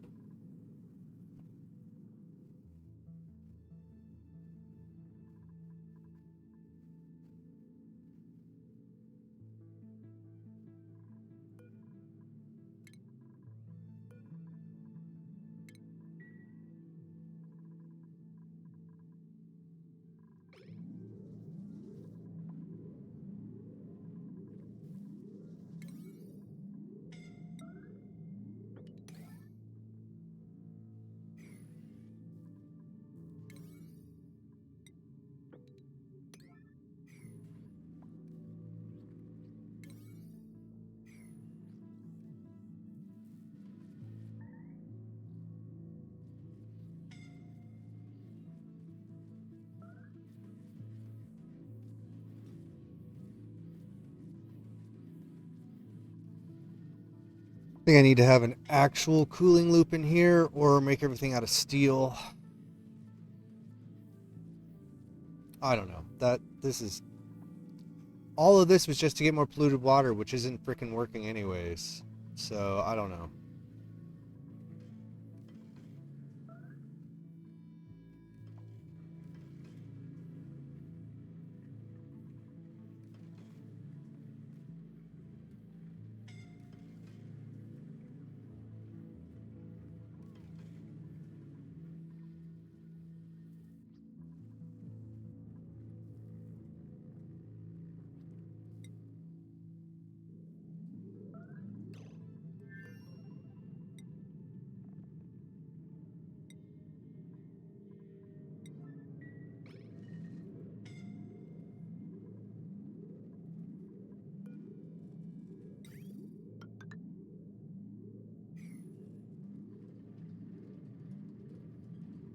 I think I need to have an actual cooling loop in here or make everything out of steel. I don't know. This is all of this was just to get more polluted water, which isn't freaking working anyways. So, I don't know.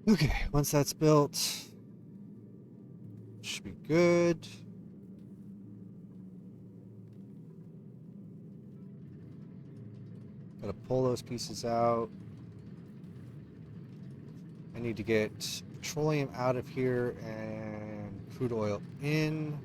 Okay, once that's built, should be good. Gotta pull those pieces out. I need to get petroleum out of here and crude oil in.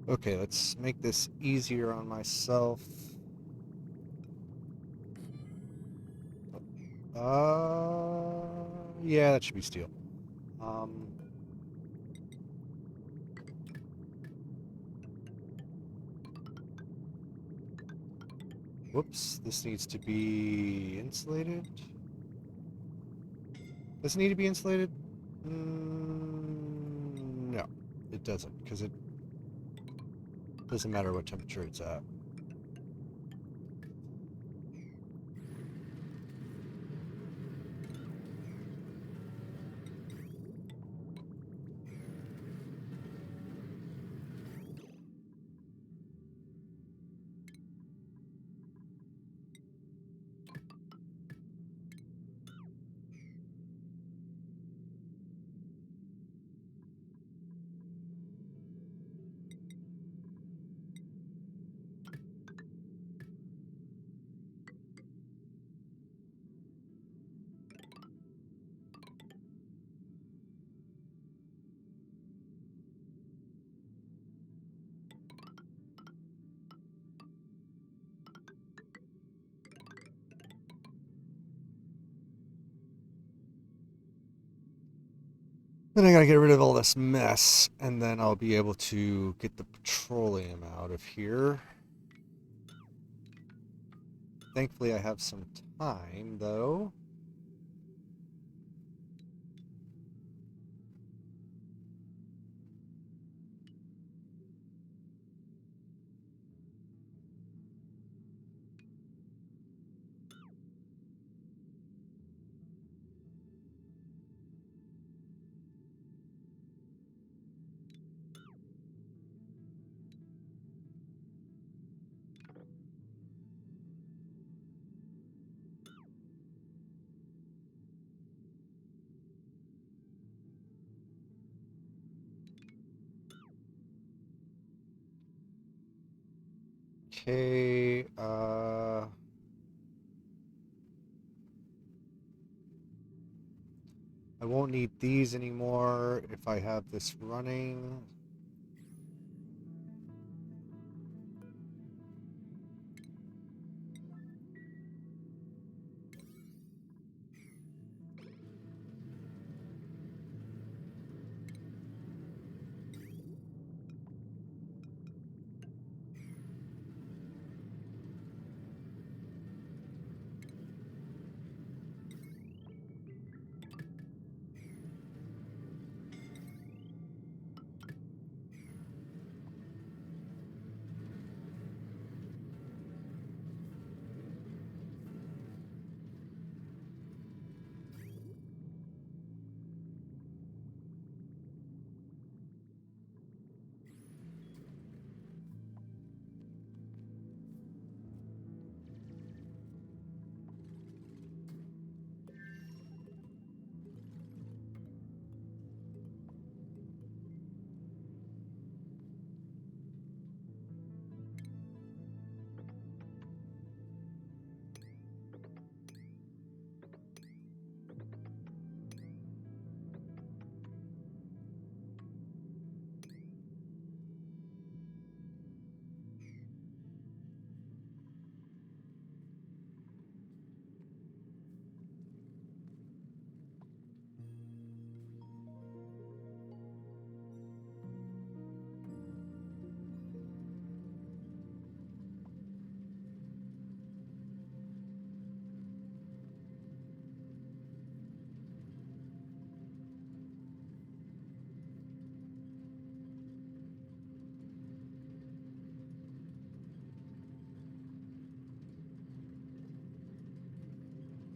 Okay, let's make this easier on myself. Yeah, that should be steel. Whoops, this needs to be insulated. Does it need to be insulated? No, it doesn't, because it doesn't matter what temperature it's at. Then I gotta get rid of all this mess, and then I'll be able to get the petroleum out of here. Thankfully, I have some time, though. Okay, I won't need these anymore if I have this running.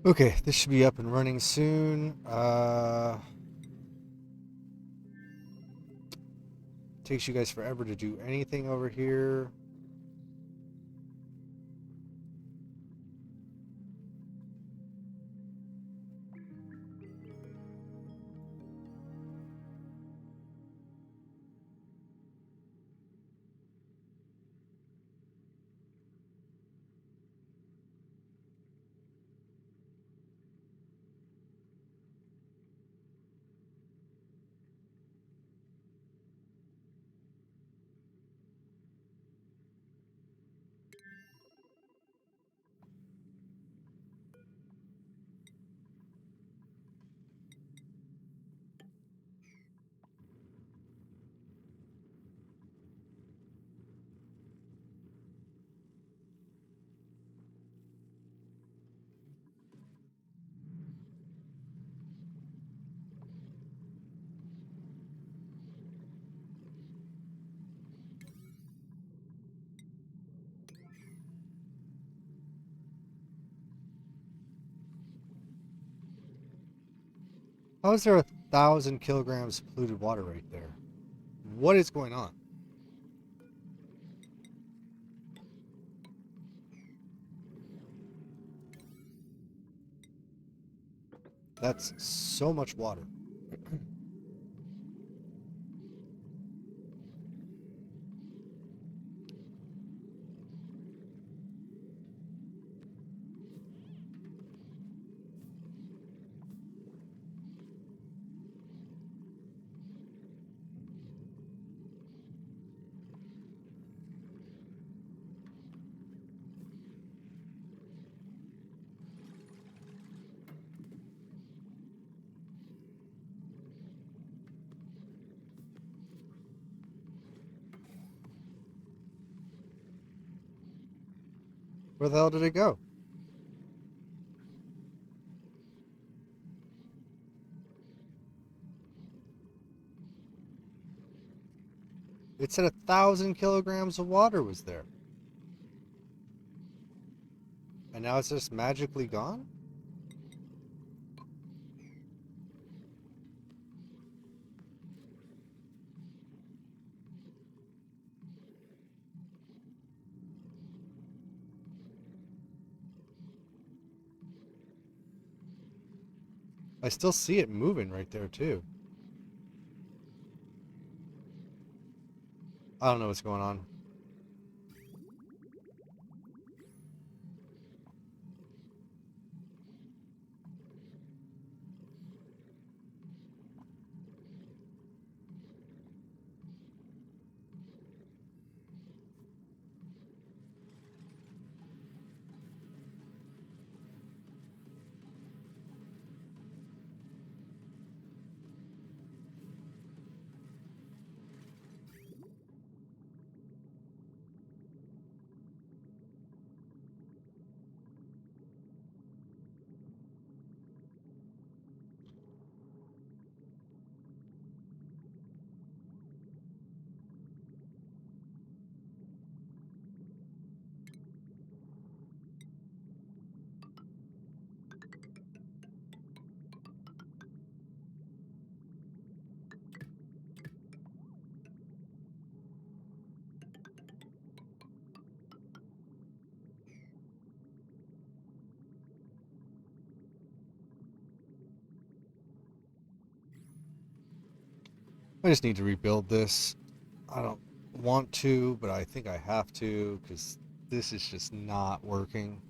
Okay, this should be up and running soon. Takes you guys forever to do anything over here. How is there 1,000 kilograms of polluted water right there? What is going on? That's so much water. Where the hell did it go? It said 1,000 kilograms of water was there. And now it's just magically gone? I still see it moving right there, too. I don't know what's going on. I just need to rebuild this. I don't want to, but I think I have to because this is just not working.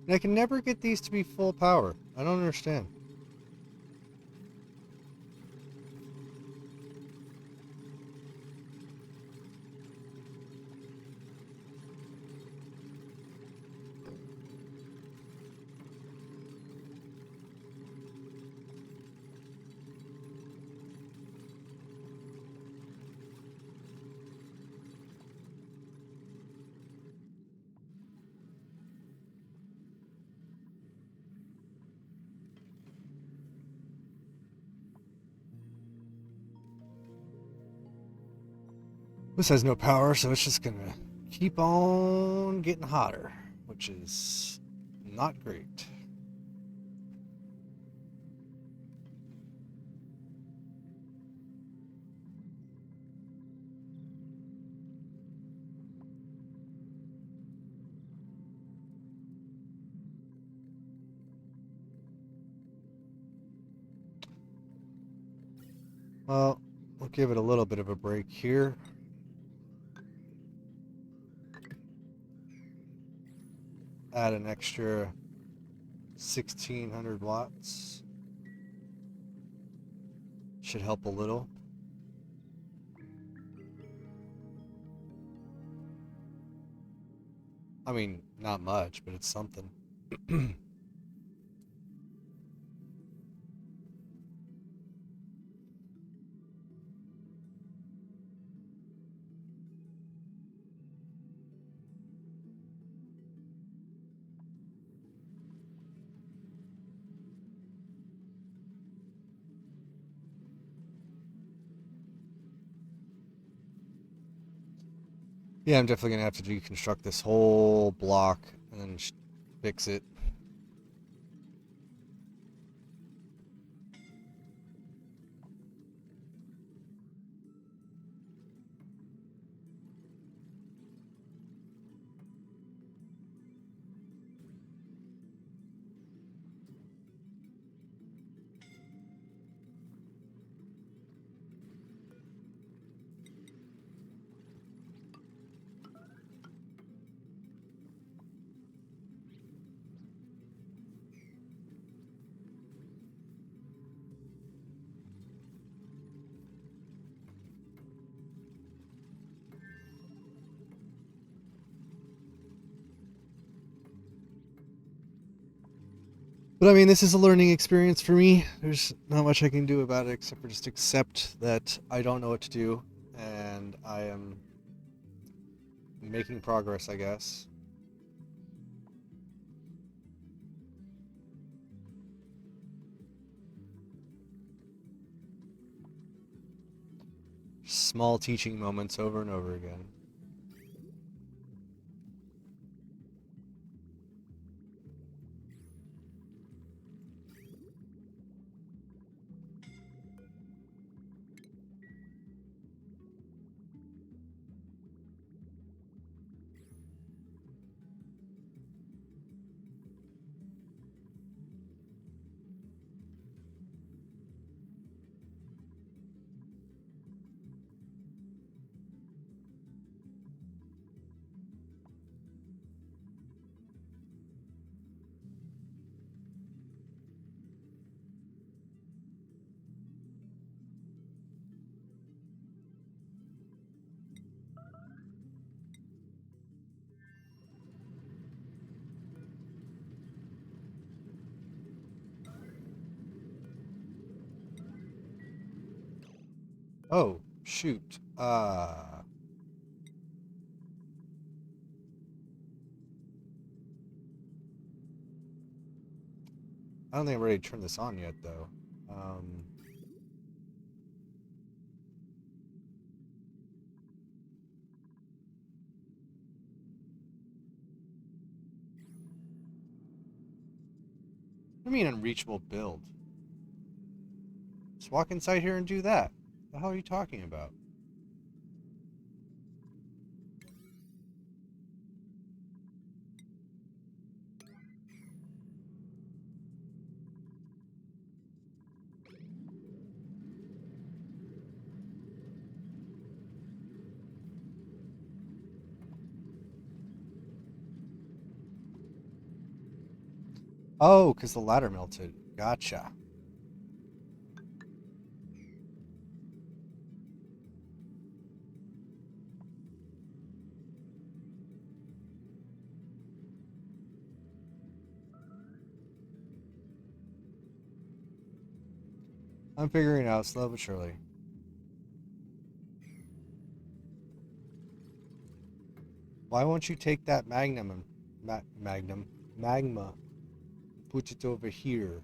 And I can never get these to be full power. I don't understand. This has no power, so it's just gonna keep on getting hotter, which is not great. Well, we'll give it a little bit of a break here. Add an extra 1,600 watts. Should help a little. I mean, not much, but it's something. Yeah, I'm definitely gonna have to deconstruct this whole block and then fix it. But I mean, this is a learning experience for me. There's not much I can do about it except for just accept that I don't know what to do, and I am making progress, I guess. Small teaching moments over and over again. Oh, shoot. I don't think I'm ready to turn this on yet, though. Um, I mean, unreachable build. Just walk inside here and do that. What the hell are you talking about? Oh, because the ladder melted. Gotcha. I'm figuring it out slow but surely. Why won't you take that magnum and magma, put it over here?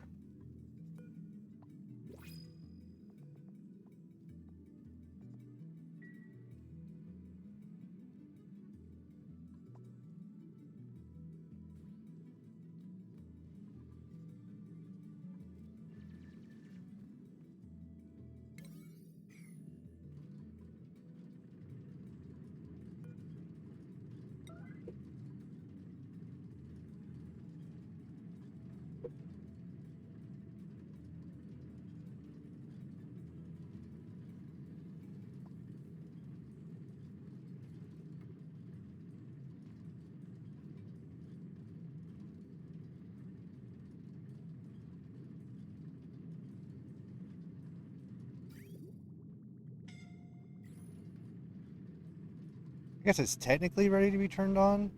I guess it's technically ready to be turned on.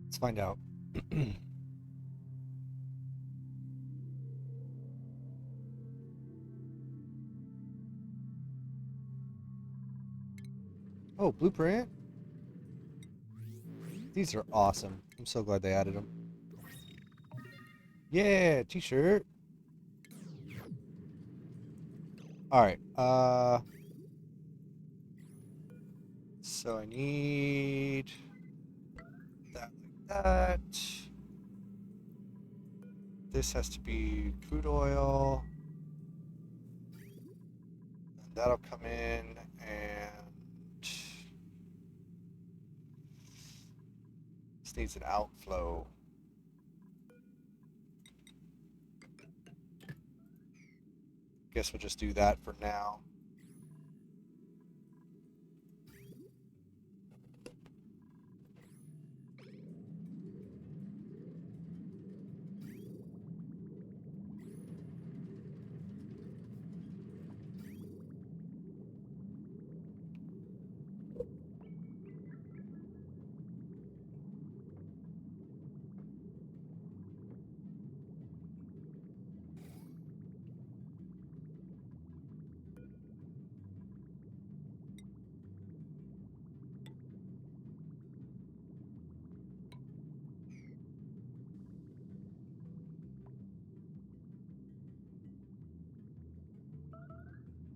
Let's find out. Oh, blueprint. These are awesome. I'm so glad they added them. Yeah, t-shirt. All right. So I need that like that. This has to be crude oil. And that'll come in and this needs an outflow. Guess we'll just do that for now.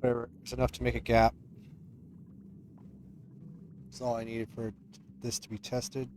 Whatever. It's enough to make a gap. That's all I needed for this to be tested.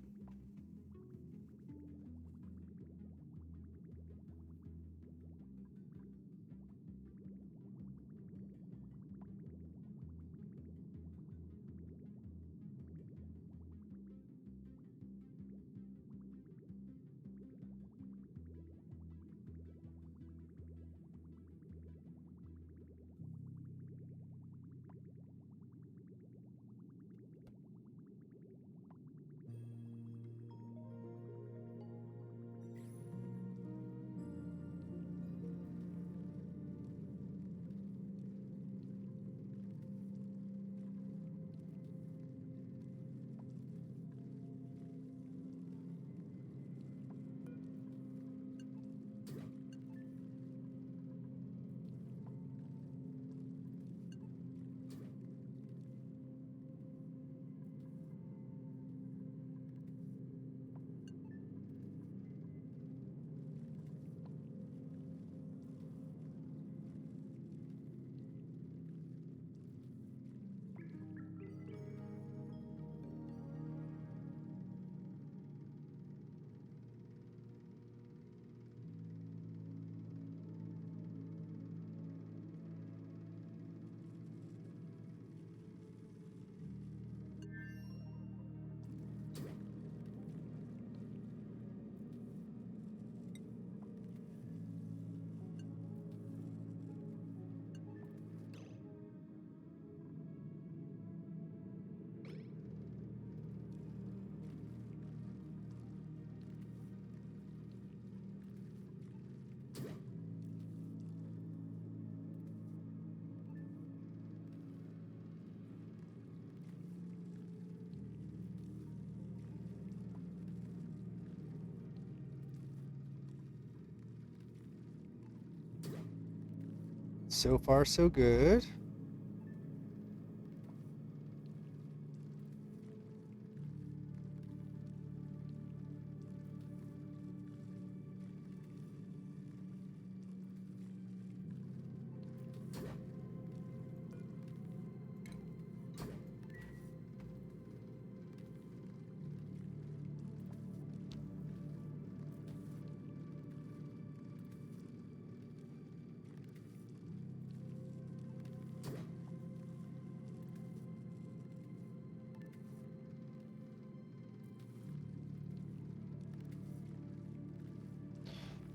So far, so good.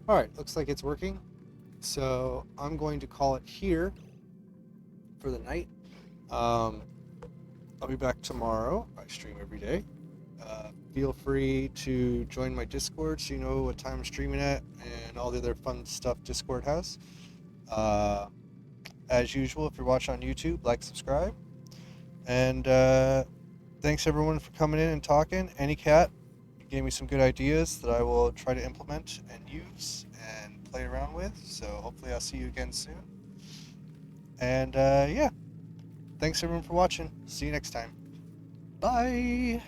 All right, looks like it's working. So I'm going to call it here for the night. I'll be back tomorrow. I stream every day. Feel free to join my Discord so you know what time I'm streaming at and all the other fun stuff Discord has. As usual, if you're watching on YouTube, like, subscribe. And thanks everyone for coming in and talking. Anycat gave me some good ideas that I will try to implement and use and play around with. So hopefully I'll see you again soon. And yeah, thanks everyone for watching. See you next time. Bye!